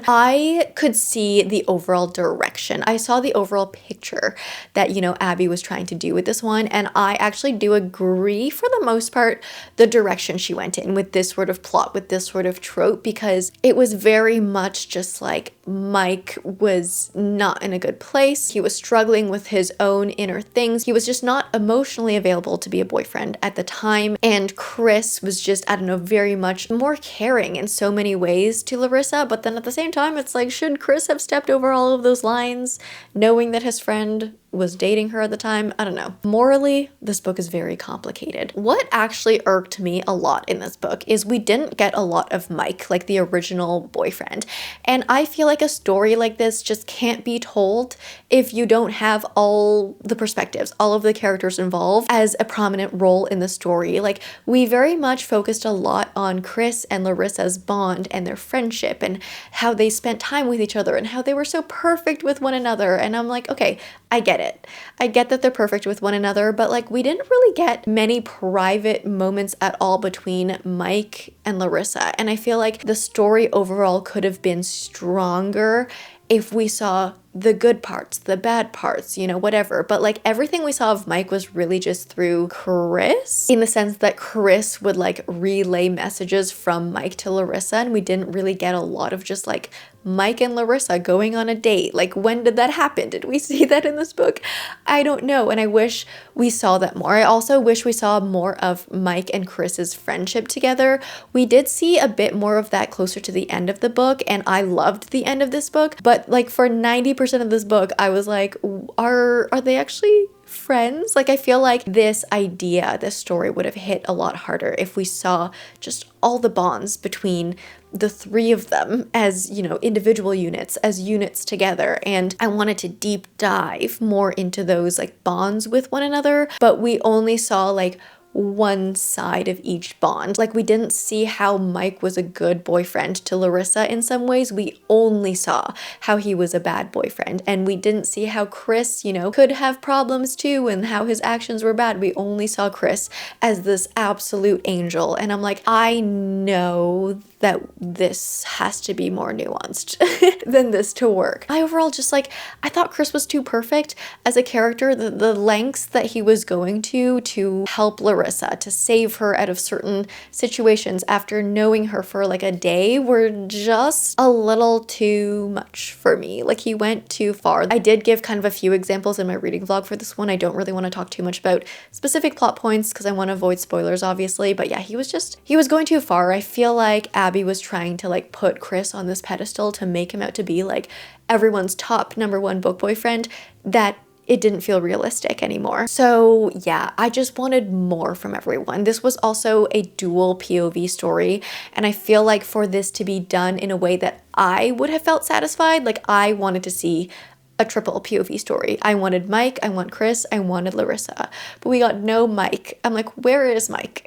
I could see the overall direction. I saw the overall picture that, you know, Abby was trying to do with this one, and I actually do agree for the most part the direction she went in with this sort of plot, with this sort of trope, because it was very much just like Mike was not in a good place. He was struggling with his own inner things. He was just not emotionally available to be a boyfriend at the time, and Chris was just, I don't know, very much more caring in so many ways to Larissa, but then at the same time, it's like, should Chris have stepped over all of those lines, knowing that his friend was dating her at the time? I don't know. Morally, this book is very complicated. What actually irked me a lot in this book is we didn't get a lot of Mike, like the original boyfriend. And I feel like a story like this just can't be told if you don't have all the perspectives, all of the characters involved as a prominent role in the story. Like, we very much focused a lot on Chris and Larissa's bond and their friendship and how they spent time with each other and how they were so perfect with one another. And I'm like, okay, I get it. I get that they're perfect with one another, but like, we didn't really get many private moments at all between Mike and Larissa. And I feel like the story overall could have been stronger if we saw the good parts, the bad parts, you know, whatever. But like, everything we saw of Mike was really just through Chris, in the sense that Chris would like relay messages from Mike to Larissa, and we didn't really get a lot of just like Mike and Larissa going on a date. Like, when did that happen? Did we see that in this book? I don't know, and I wish we saw that more. I also wish we saw more of Mike and Chris's friendship together. We did see a bit more of that closer to the end of the book, and I loved the end of this book, but like for 90% of this book, I was like, are they actually friends? Like, I feel like this story would have hit a lot harder if we saw just all the bonds between the three of them as, you know, individual units, as units together. And I wanted to deep dive more into those like bonds with one another, but we only saw like one side of each bond. Like, we didn't see how Mike was a good boyfriend to Larissa in some ways. We only saw how he was a bad boyfriend, and we didn't see how Chris, you know, could have problems too and how his actions were bad. We only saw Chris as this absolute angel, and I'm like, I know that this has to be more nuanced than this to work. I overall just like, I thought Chris was too perfect as a character. The lengths that he was going to help Larissa Larissa to save her out of certain situations after knowing her for like a day were just a little too much for me. Like, he went too far. I did give kind of a few examples in my reading vlog for this one. I don't really want to talk too much about specific plot points because I want to avoid spoilers, obviously. But yeah, he was going too far. I feel like Abby was trying to like put Chris on this pedestal to make him out to be like everyone's top #1 book boyfriend, that it didn't feel realistic anymore. So yeah, I just wanted more from everyone. This was also a dual POV story, and I feel like for this to be done in a way that I would have felt satisfied, like I wanted to see a triple POV story. I wanted Mike, I want Chris, I wanted Larissa, but we got no Mike. I'm like, where is Mike?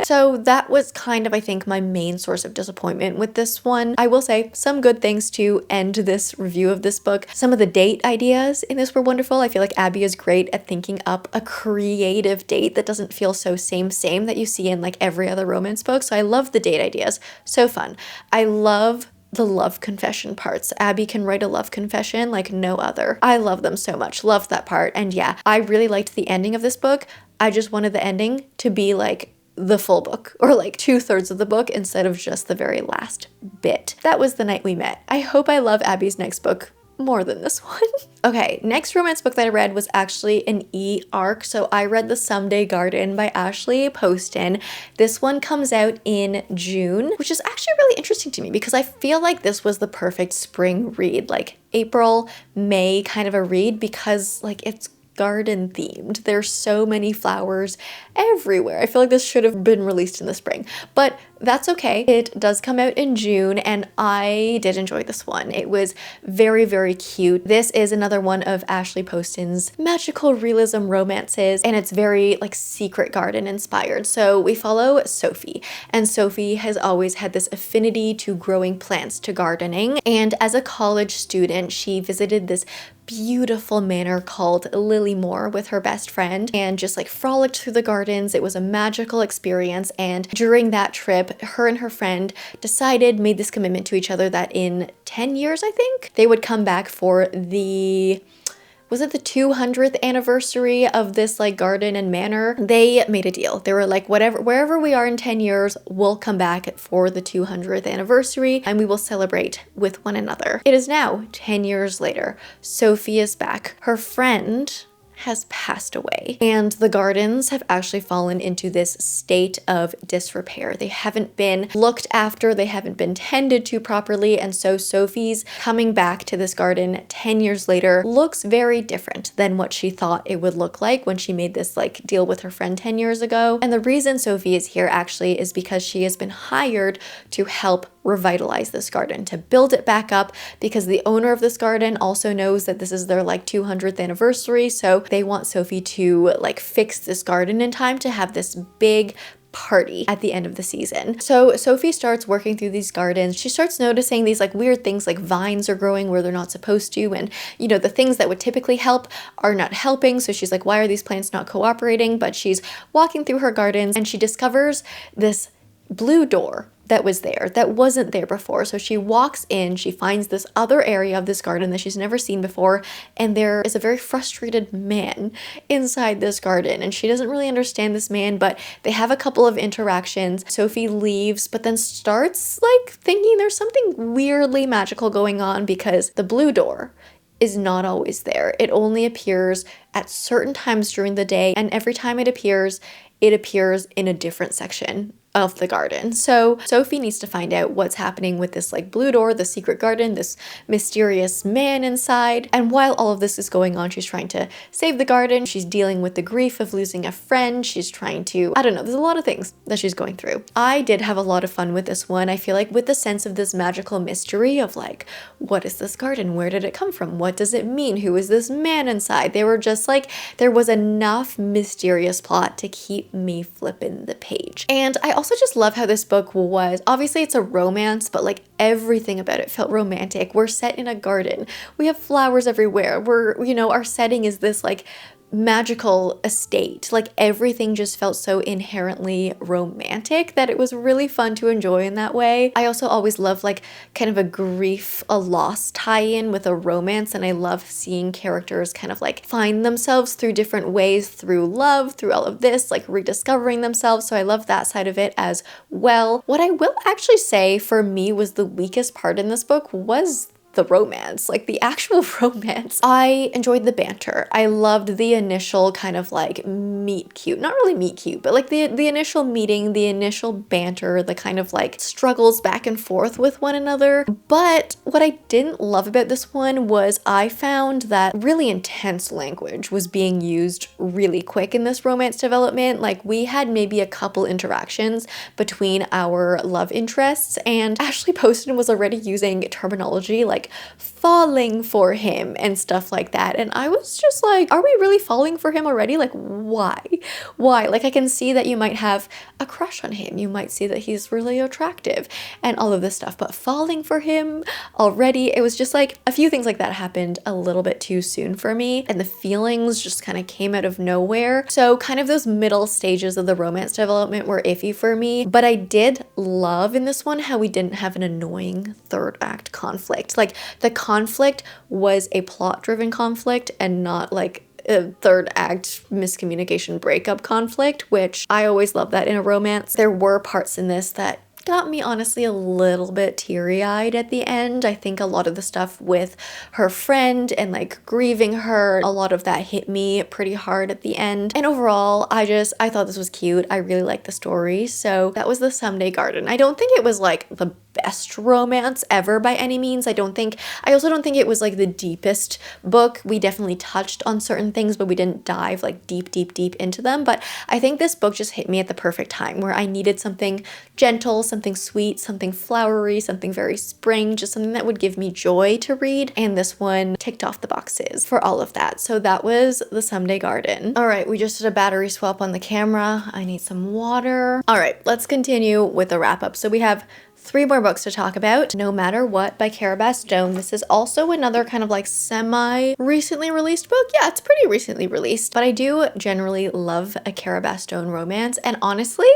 So that was kind of, I think, my main source of disappointment with this one. I will say some good things to end this review of this book. Some of the date ideas in this were wonderful. I feel like Abby is great at thinking up a creative date that doesn't feel so same that you see in like every other romance book. So I love the date ideas. So fun. I love the love confession parts. Abby can write a love confession like no other. I love them so much. Love that part. And yeah, I really liked the ending of this book. I just wanted the ending to be like the full book, or like 2/3 of the book instead of just the very last bit. That was The Night We Met. I hope I love Abby's next book more than this one. Okay, next romance book that I read was actually an e-arc. So I read The Someday Garden by Ashley Poston. This one comes out in June, which is actually really interesting to me because I feel like this was the perfect spring read, like April, May kind of a read, because like it's garden themed. There's so many flowers everywhere. I feel like this should have been released in the spring, but that's okay. It does come out in June, and I did enjoy this one. It was very, very cute. This is another one of Ashley Poston's magical realism romances, and it's very like secret garden inspired. So we follow Sophie, and Sophie has always had this affinity to growing plants, to gardening. And as a college student, she visited this beautiful manor called Lilymore with her best friend and just like frolicked through the gardens. It was a magical experience, and during that trip, her and her friend made this commitment to each other that in 10 years, I think, they would come back for the 200th anniversary of this like garden and manor. They made a deal. They were like, wherever we are in 10 years, we'll come back for the 200th anniversary and we will celebrate with one another. It is now 10 years later. Sophie is back. Her friend has passed away, and the gardens have actually fallen into this state of disrepair. They haven't been looked after, they haven't been tended to properly, and so Sophie's coming back to this garden 10 years later looks very different than what she thought it would look like when she made this like deal with her friend 10 years ago. And the reason Sophie is here actually is because she has been hired to help revitalize this garden, to build it back up, because the owner of this garden also knows that this is their like 200th anniversary, so they want Sophie to like fix this garden in time to have this big party at the end of the season. So Sophie starts working through these gardens. She starts noticing these like weird things, like vines are growing where they're not supposed to, and you know, the things that would typically help are not helping. So she's like, why are these plants not cooperating? But she's walking through her gardens and she discovers this blue door that was there that wasn't there before. So she walks in, she finds this other area of this garden that she's never seen before, and there is a very frustrated man inside this garden, and she doesn't really understand this man, but they have a couple of interactions. Sophie leaves, but then starts like thinking there's something weirdly magical going on because the blue door is not always there. It only appears at certain times during the day, and every time it appears in a different section of the garden. So Sophie needs to find out what's happening with this like blue door, the secret garden, this mysterious man inside. And while all of this is going on, she's trying to save the garden. She's dealing with the grief of losing a friend. She's trying to, I don't know, there's a lot of things that she's going through. I did have a lot of fun with this one. I feel like with the sense of this magical mystery of like, what is this garden? Where did it come from? What does it mean? Who is this man inside? They were just like, there was enough mysterious plot to keep me flipping the page. And I also just love how this book was, obviously it's a romance, but like everything about it felt romantic. We're set in a garden. We have flowers everywhere. Our setting is this like magical estate. Like everything just felt so inherently romantic that it was really fun to enjoy in that way. I also always love like kind of a grief, a loss tie-in with a romance, and I love seeing characters kind of like find themselves through different ways, through love, through all of this, like rediscovering themselves. So I love that side of it as well. What I will actually say for me was the weakest part in this book was the romance, like the actual romance. I enjoyed the banter. I loved the initial kind of like meet cute, not really meet cute, but like the initial meeting, the initial banter, the kind of like struggles back and forth with one another. But what I didn't love about this one was I found that really intense language was being used really quick in this romance development. Like we had maybe a couple interactions between our love interests, and Ashley Poston was already using terminology like falling for him and stuff like that. And I was just like, are we really falling for him already? Like, why? Why? Like, I can see that you might have a crush on him. You might see that he's really attractive and all of this stuff, but falling for him already, it was just like a few things like that happened a little bit too soon for me. And the feelings just kind of came out of nowhere. So kind of those middle stages of the romance development were iffy for me. But I did love in this one how we didn't have an annoying third act conflict. Like the conflict was a plot-driven conflict and not like a third act miscommunication breakup conflict, which I always love that in a romance. There were parts in this that got me honestly a little bit teary-eyed at the end. I think a lot of the stuff with her friend and like grieving her, a lot of that hit me pretty hard at the end. And overall, I thought this was cute. I really liked the story. So that was The Someday Garden. I don't think it was like the best romance ever by any means. I also don't think it was like the deepest book. We definitely touched on certain things, but we didn't dive like deep into them. But I think this book just hit me at the perfect time where I needed something gentle, something sweet, something flowery, something very spring, just something that would give me joy to read. And this one ticked off the boxes for all of that. So that was The Someday Garden. All right, we just did a battery swap on the camera. I need some water. All right, let's continue with the wrap up. So we have 3 more books to talk about. No Matter What by Cara Stone. This is also another kind of like semi-recently released book. Yeah, it's pretty recently released, but I do generally love a Cara Stone romance. And honestly,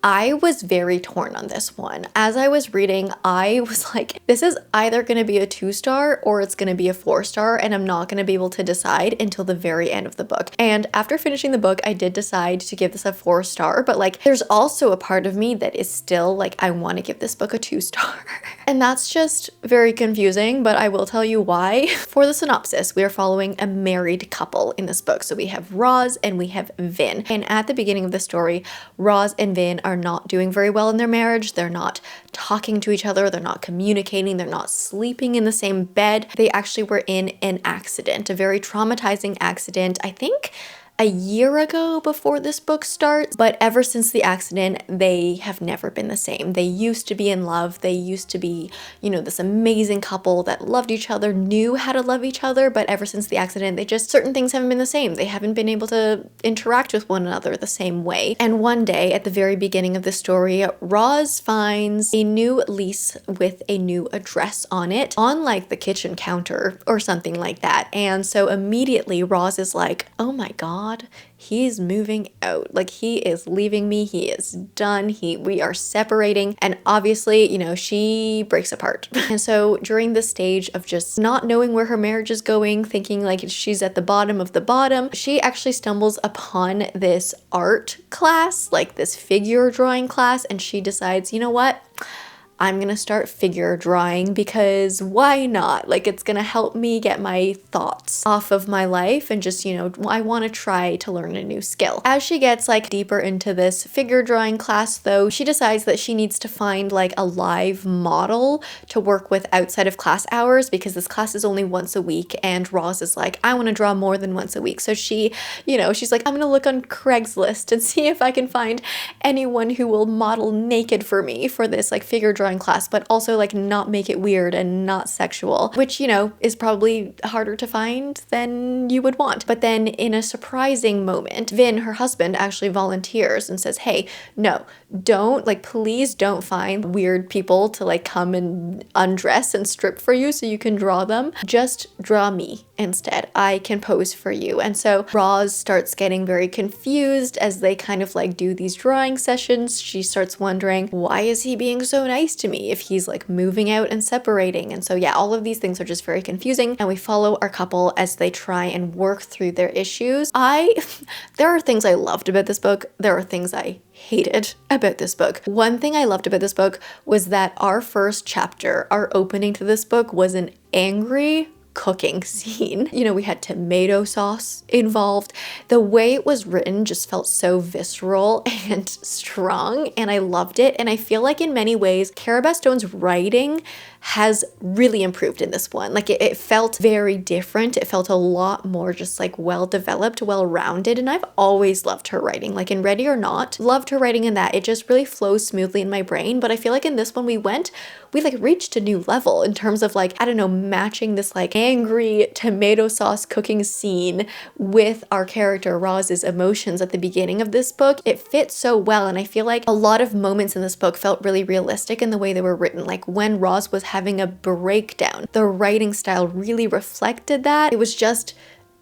I was very torn on this one. As I was reading, I was like, this is either going to be a 2-star or it's going to be a 4-star, and I'm not going to be able to decide until the very end of the book. And after finishing the book, I did decide to give this a 4-star, but like there's also a part of me that is still like, I want to give this book a 2-star. And that's just very confusing, but I will tell you why. For the synopsis, we are following a married couple in this book. So we have Roz and we have Vin. And at the beginning of the story, Roz and Vin are not doing very well in their marriage. They're not talking to each other. They're not communicating. They're not sleeping in the same bed. They actually were in an accident, a very traumatizing accident. I think a year ago before this book starts, but ever since the accident, they have never been the same. They used to be in love. They used to be, you know, this amazing couple that loved each other, knew how to love each other, but ever since the accident, certain things haven't been the same. They haven't been able to interact with one another the same way. And one day, at the very beginning of the story, Roz finds a new lease with a new address on it, on like the kitchen counter or something like that. And so immediately Roz is like, oh my God, he's moving out. Like he is leaving me. He is done. We are separating. And obviously, you know, she breaks apart. And so during this stage of just not knowing where her marriage is going, thinking like she's at the bottom of the bottom, she actually stumbles upon this art class, like this figure drawing class. And she decides, you know what? I'm gonna start figure drawing because why not? Like it's gonna help me get my thoughts off of my life and just, you know, I wanna try to learn a new skill. As she gets like deeper into this figure drawing class though, she decides that she needs to find like a live model to work with outside of class hours because this class is only once a week and Roz is like, I wanna draw more than once a week. So she, you know, she's like, I'm gonna look on Craigslist and see if I can find anyone who will model naked for me for this like figure drawing class, but also like not make it weird and not sexual, which, you know, is probably harder to find than you would want. But then in a surprising moment, Vin, her husband, actually volunteers and says, hey, no, don't, like, please don't find weird people to like come and undress and strip for you so you can draw them. Just draw me instead. I can pose for you. And so Roz starts getting very confused as they kind of like do these drawing sessions. She starts wondering, why is he being so nice to me if he's like moving out and separating? And so yeah, all of these things are just very confusing, and we follow our couple as they try and work through their issues. There are things I loved about this book. There are things I hated about this book. One thing I loved about this book was that our first chapter, our opening to this book, was an angry cooking scene. You know, we had tomato sauce involved. The way it was written just felt so visceral and strong, and I loved it. And I feel like in many ways, Cara Bastone's writing has really improved in this one. Like it felt very different. It felt a lot more just like well developed, well rounded. And I've always loved her writing, like in Ready or Not, loved her writing in that. It just really flows smoothly in my brain. But I feel like in this one, we like reached a new level in terms of like, I don't know, matching this like angry tomato sauce cooking scene with our character Roz's emotions at the beginning of this book. It fits so well. And I feel like a lot of moments in this book felt really realistic in the way they were written. Like when Roz was having a breakdown, the writing style really reflected that. It was just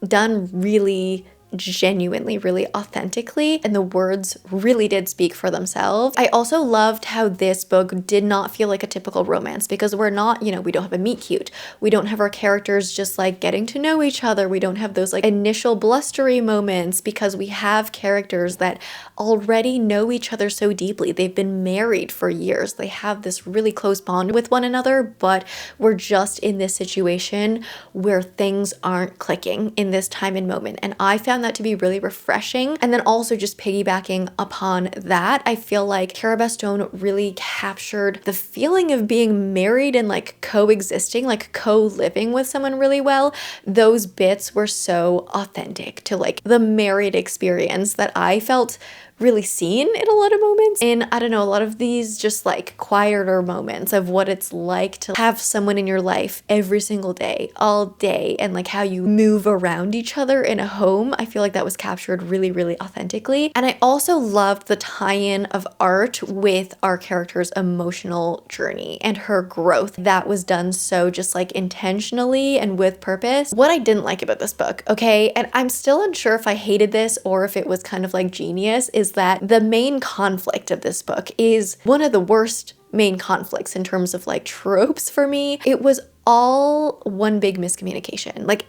done really genuinely, really authentically, and the words really did speak for themselves. I also loved how this book did not feel like a typical romance, because we're not, you know, we don't have a meet cute. We don't have our characters just like getting to know each other. We don't have those like initial blustery moments, because we have characters that already know each other so deeply. They've been married for years. They have this really close bond with one another, but we're just in this situation where things aren't clicking in this time and moment. And I found that to be really refreshing. And then also just piggybacking upon that, I feel like Cara Bastone really captured the feeling of being married and like coexisting, like co-living with someone really well. Those bits were so authentic to like the married experience that I felt really seen in a lot of moments. And I don't know, a lot of these just like quieter moments of what it's like to have someone in your life every single day, all day, and like how you move around each other in a home. I feel like that was captured really, really authentically. And I also loved the tie-in of art with our character's emotional journey and her growth. That was done so just like intentionally and with purpose. What I didn't like about this book, okay, and I'm still unsure if I hated this or if it was kind of like genius, is that the main conflict of this book is one of the worst main conflicts in terms of like tropes for me. It was all one big miscommunication, like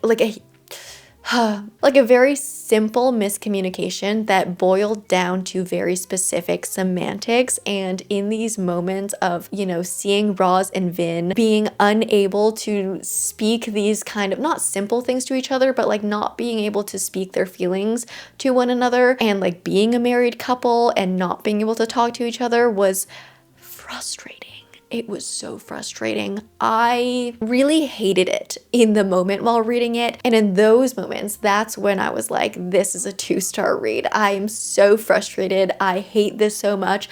a very simple miscommunication that boiled down to very specific semantics. And in these moments of, you know, seeing Roz and Vin being unable to speak these kind of not simple things to each other, but like not being able to speak their feelings to one another, and like being a married couple and not being able to talk to each other was frustrating. It was so frustrating. I really hated it in the moment while reading it. And in those moments, that's when I was like, this is a 2-star read. I am so frustrated. I hate this so much.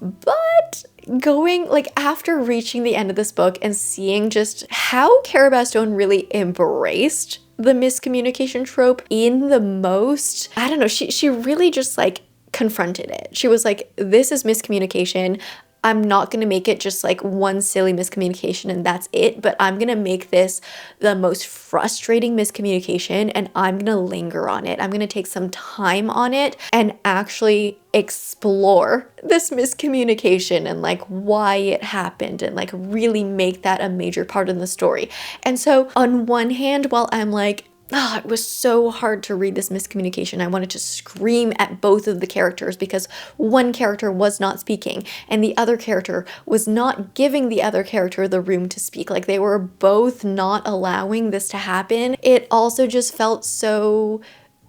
But going like after reaching the end of this book and seeing just how Cara Bastone really embraced the miscommunication trope in the most, I don't know, she really just like confronted it. She was like, this is miscommunication. I'm not going to make it just like one silly miscommunication and that's it, but I'm going to make this the most frustrating miscommunication, and I'm going to linger on it. I'm going to take some time on it and actually explore this miscommunication and like why it happened, and like really make that a major part of the story. And so on one hand, while I'm like, it was so hard to read this miscommunication, I wanted to scream at both of the characters because one character was not speaking and the other character was not giving the other character the room to speak. Like they were both not allowing this to happen. It also just felt so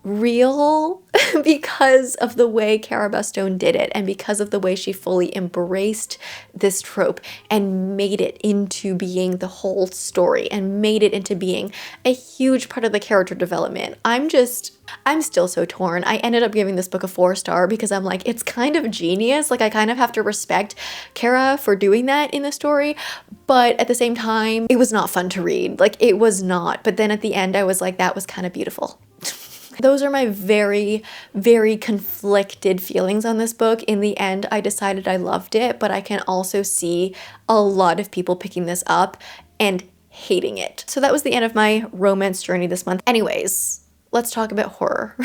real because of the way Cara Bastone did it, and because of the way she fully embraced this trope and made it into being the whole story and made it into being a huge part of the character development. I'm still so torn. I ended up giving this book a 4-star because I'm like, it's kind of genius. Like I kind of have to respect Cara for doing that in the story, but at the same time, it was not fun to read. Like it was not. But then at the end, I was like, that was kind of beautiful. Those are my very, very conflicted feelings on this book. In the end, I decided I loved it, but I can also see a lot of people picking this up and hating it. So that was the end of my romance journey this month. Anyways, let's talk about horror.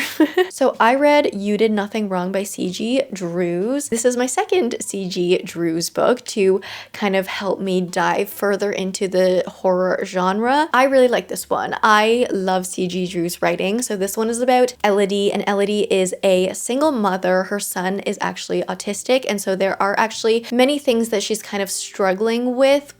So I read You Did Nothing Wrong by C.G. Drews. This is my second C.G. Drews book to kind of help me dive further into the horror genre. I really like this one. I love C.G. Drews writing. So this one is about Elodie, and Elodie is a single mother. Her son is actually autistic, and so there are actually many things that she's kind of struggling with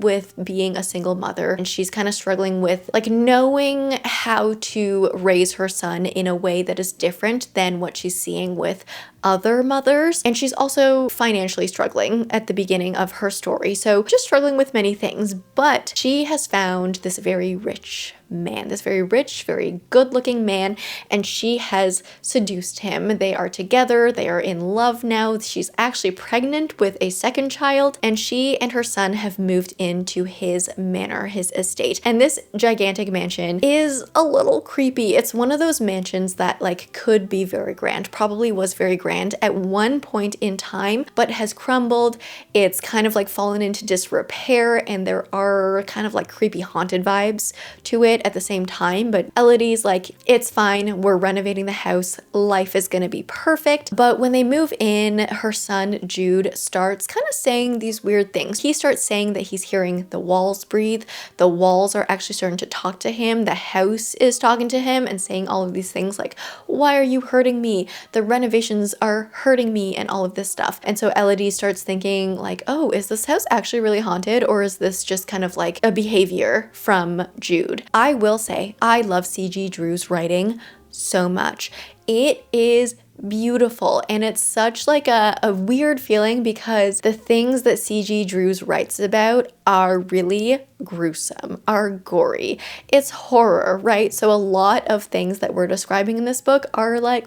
being a single mother, and she's kind of struggling with like knowing how to raise her son in a way that is different than what she's seeing with other mothers. And she's also financially struggling at the beginning of her story. So just struggling with many things, but she has found this very rich man, this very rich, very good looking man, and she has seduced him. They are together, they are in love now. She's actually pregnant with a second child, and she and her son have moved into his manor, his estate. And this gigantic mansion is a little creepy. It's one of those mansions that like could be very grand, probably was very grand at one point in time, but has crumbled. It's kind of like fallen into disrepair, and there are kind of like creepy haunted vibes to it at the same time. But Elodie's like, it's fine, we're renovating the house, life is gonna be perfect. But when they move in, her son Jude starts kind of saying these weird things. He starts saying that he's hearing the walls breathe. The walls are actually starting to talk to him. The house is talking to him and saying all of these things like, why are you hurting me? The renovations are hurting me, and all of this stuff. And so Elodie starts thinking like, oh, is this house actually really haunted, or is this just kind of like a behavior from Jude? I will say I love C.G. Drews writing so much. It is beautiful, and it's such like a weird feeling because the things that C.G. Drews writes about are really gruesome, are gory. It's horror, right? So a lot of things that we're describing in this book are like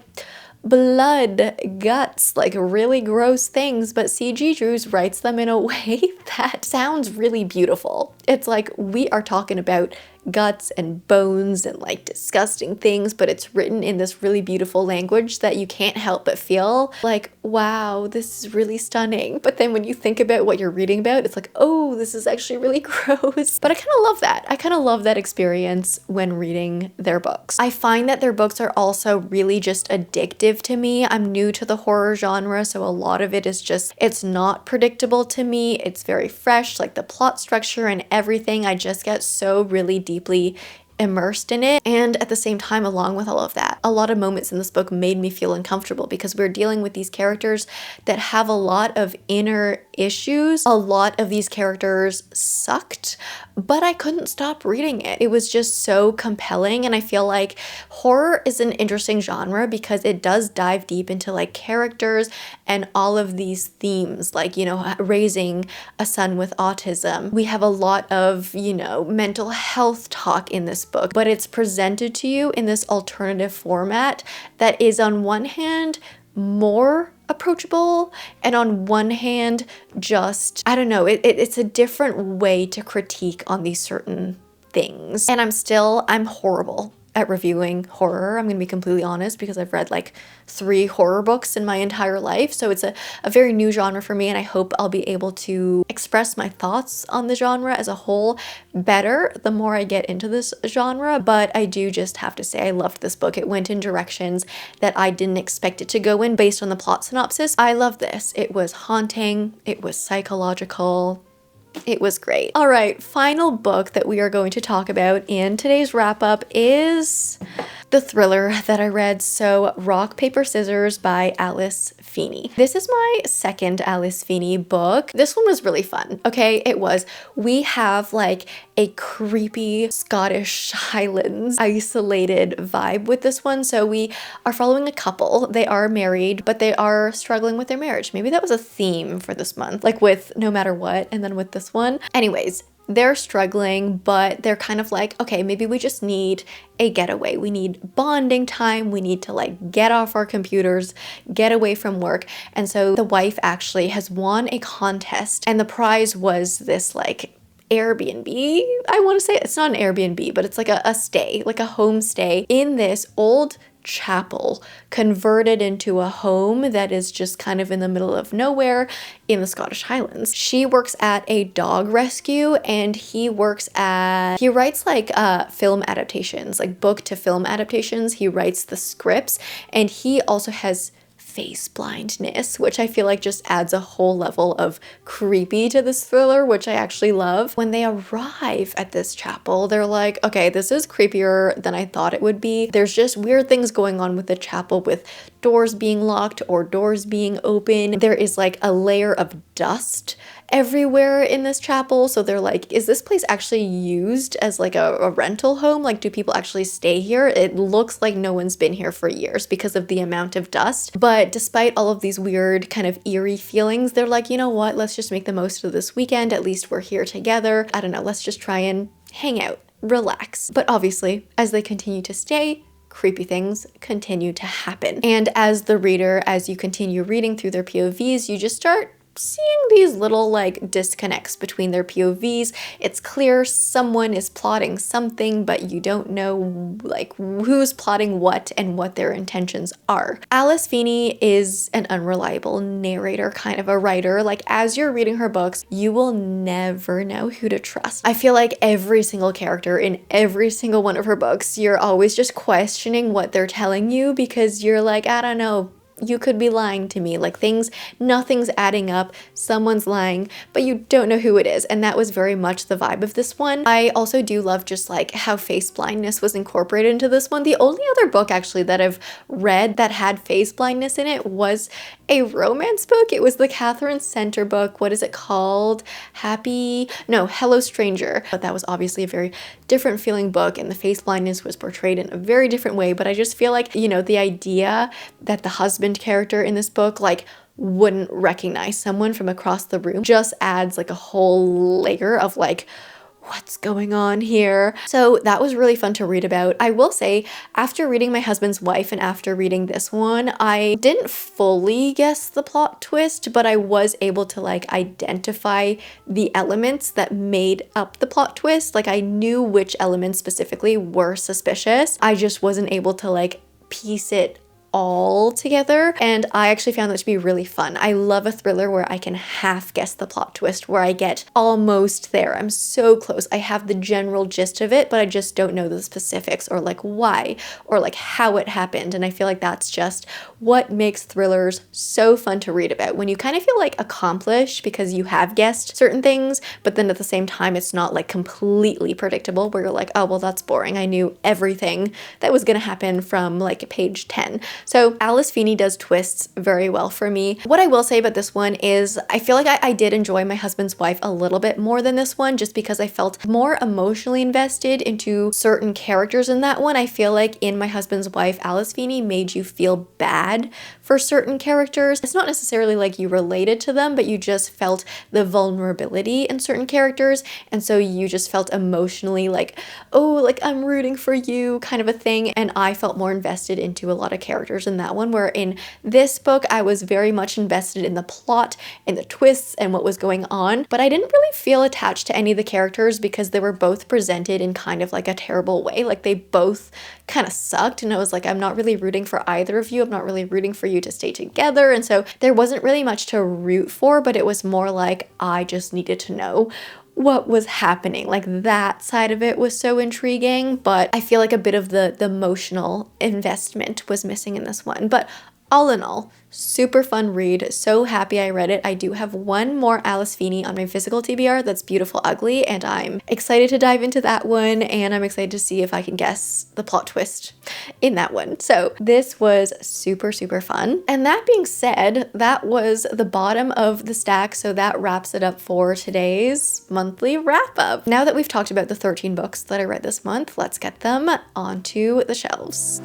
blood, guts, like really gross things, but C.G. Drews writes them in a way that sounds really beautiful. It's like we are talking about guts and bones and like disgusting things, but it's written in this really beautiful language that you can't help but feel like, wow, this is really stunning. But then when you think about what you're reading about, it's like, oh, this is actually really gross. But I kind of love that. I kind of love that experience when reading their books. I find that their books are also really just addictive to me. I'm new to the horror genre, so a lot of it is just, it's not predictable to me. It's very fresh, like the plot structure and everything. I just get so really deeply immersed in it. And at the same time, along with all of that, a lot of moments in this book made me feel uncomfortable because we're dealing with these characters that have a lot of inner issues. A lot of these characters sucked, but I couldn't stop reading it. It was just so compelling. And I feel like horror is an interesting genre because it does dive deep into like characters and all of these themes, like, you know, raising a son with autism. We have a lot of, you know, mental health talk in this book, but it's presented to you in this alternative format that is on one hand more approachable, and on one hand just, I don't know, it's a different way to critique on these certain things. And I'm horrible at reviewing horror. I'm gonna be completely honest because I've read like 3 horror books in my entire life. So it's a very new genre for me, and I hope I'll be able to express my thoughts on the genre as a whole better the more I get into this genre. But I do just have to say I loved this book. It went in directions that I didn't expect it to go in based on the plot synopsis. I love this. It was haunting, it was psychological, it was great. All right, final book that we are going to talk about in today's wrap up is the thriller that I read. So Rock, Paper, Scissors by Alice Feeney. This is my second Alice Feeney book. This one was really fun. Okay, it was. We have like a creepy Scottish Highlands isolated vibe with this one. So we are following a couple. They are married, but they are struggling with their marriage. Maybe that was a theme for this month, like with No Matter What and then with this one. Anyways, they're struggling, but they're kind of like, okay, maybe we just need a getaway. We need bonding time. We need to like get off our computers, get away from work. And so the wife actually has won a contest, and the prize was this like Airbnb. I want to say it's not an Airbnb, but it's like a stay, like a homestay in this old chapel converted into a home that is just kind of in the middle of nowhere in the Scottish Highlands. She works at a dog rescue, and he writes like film adaptations, like book to film adaptations. He writes the scripts, and he also has face blindness, which I feel like just adds a whole level of creepy to this thriller, which I actually love. When they arrive at this chapel, they're like, okay, this is creepier than I thought it would be. There's just weird things going on with the chapel, with doors being locked or doors being open. There is like a layer of dust everywhere in this chapel. So they're like, is this place actually used as like a rental home? Like, do people actually stay here? It looks like no one's been here for years because of the amount of dust. But despite all of these weird kind of eerie feelings, they're like, you know what? Let's just make the most of this weekend. At least we're here together. I don't know. Let's just try and hang out, relax. But obviously, as they continue to stay, creepy things continue to happen. And as the reader, as you continue reading through their POVs, you just start seeing these little like disconnects between their POVs. It's clear someone is plotting something, but you don't know like who's plotting what and what their intentions are. Alice Feeney is an unreliable narrator, kind of a writer. Like, as you're reading her books, you will never know who to trust. I feel like every single character in every single one of her books, you're always just questioning what they're telling you, because you're like, I don't know, you could be lying to me. Like, nothing's adding up. Someone's lying, but you don't know who it is. And that was very much the vibe of this one. I also do love just like how face blindness was incorporated into this one. The only other book actually that I've read that had face blindness in it was a romance book. It was the Catherine Center book. What is it called? Hello Stranger. But that was obviously a very different feeling book, and the face blindness was portrayed in a very different way. But I just feel like, you know, the idea that the husband character in this book like wouldn't recognize someone from across the room just adds like a whole layer of like, what's going on here? So that was really fun to read about. I will say, after reading My Husband's Wife and after reading this one, I didn't fully guess the plot twist, but I was able to like identify the elements that made up the plot twist. Like, I knew which elements specifically were suspicious. I just wasn't able to like piece it all together, and I actually found that to be really fun. I love a thriller where I can half guess the plot twist, where I get almost there. I'm so close. I have the general gist of it, but I just don't know the specifics or like why or like how it happened. And I feel like that's just what makes thrillers so fun to read about, when you kind of feel like accomplished because you have guessed certain things, but then at the same time it's not like completely predictable, where you're like, oh well, that's boring. I knew everything that was gonna happen from like page 10. So Alice Feeney does twists very well for me. What I will say about this one is I feel like I did enjoy My Husband's Wife a little bit more than this one, just because I felt more emotionally invested into certain characters in that one. I feel like in My Husband's Wife, Alice Feeney made you feel bad for certain characters. It's not necessarily like you related to them, but you just felt the vulnerability in certain characters. And so you just felt emotionally like, oh, like I'm rooting for you kind of a thing. And I felt more invested into a lot of characters in that one, where in this book I was very much invested in the plot and the twists and what was going on, but I didn't really feel attached to any of the characters because they were both presented in kind of like a terrible way. Like, they both kind of sucked, and I was like, I'm not really rooting for either of you. I'm not really rooting for you to stay together. And so there wasn't really much to root for, but it was more like I just needed to know what was happening. Like, that side of it was so intriguing, but I feel like a bit of the emotional investment was missing in this one. But all in all, super fun read. So happy I read it. I do have one more Alice Feeney on my physical TBR, that's Beautiful Ugly, and I'm excited to dive into that one, and I'm excited to see if I can guess the plot twist in that one. So this was super, super fun. And that being said, that was the bottom of the stack, so that wraps it up for today's monthly wrap up. Now that we've talked about the 13 books that I read this month, let's get them onto the shelves.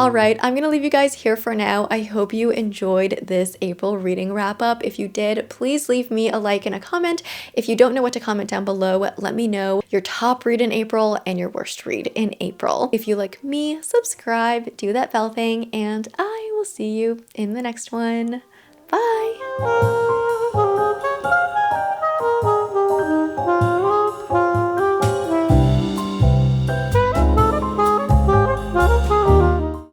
All right, I'm gonna leave you guys here for now. I hope you enjoyed this April reading wrap up. If you did, please leave me a like and a comment. If you don't know what to comment down below, let me know your top read in April and your worst read in April. If you like me, subscribe, do that bell thing, and I will see you in the next one. Bye!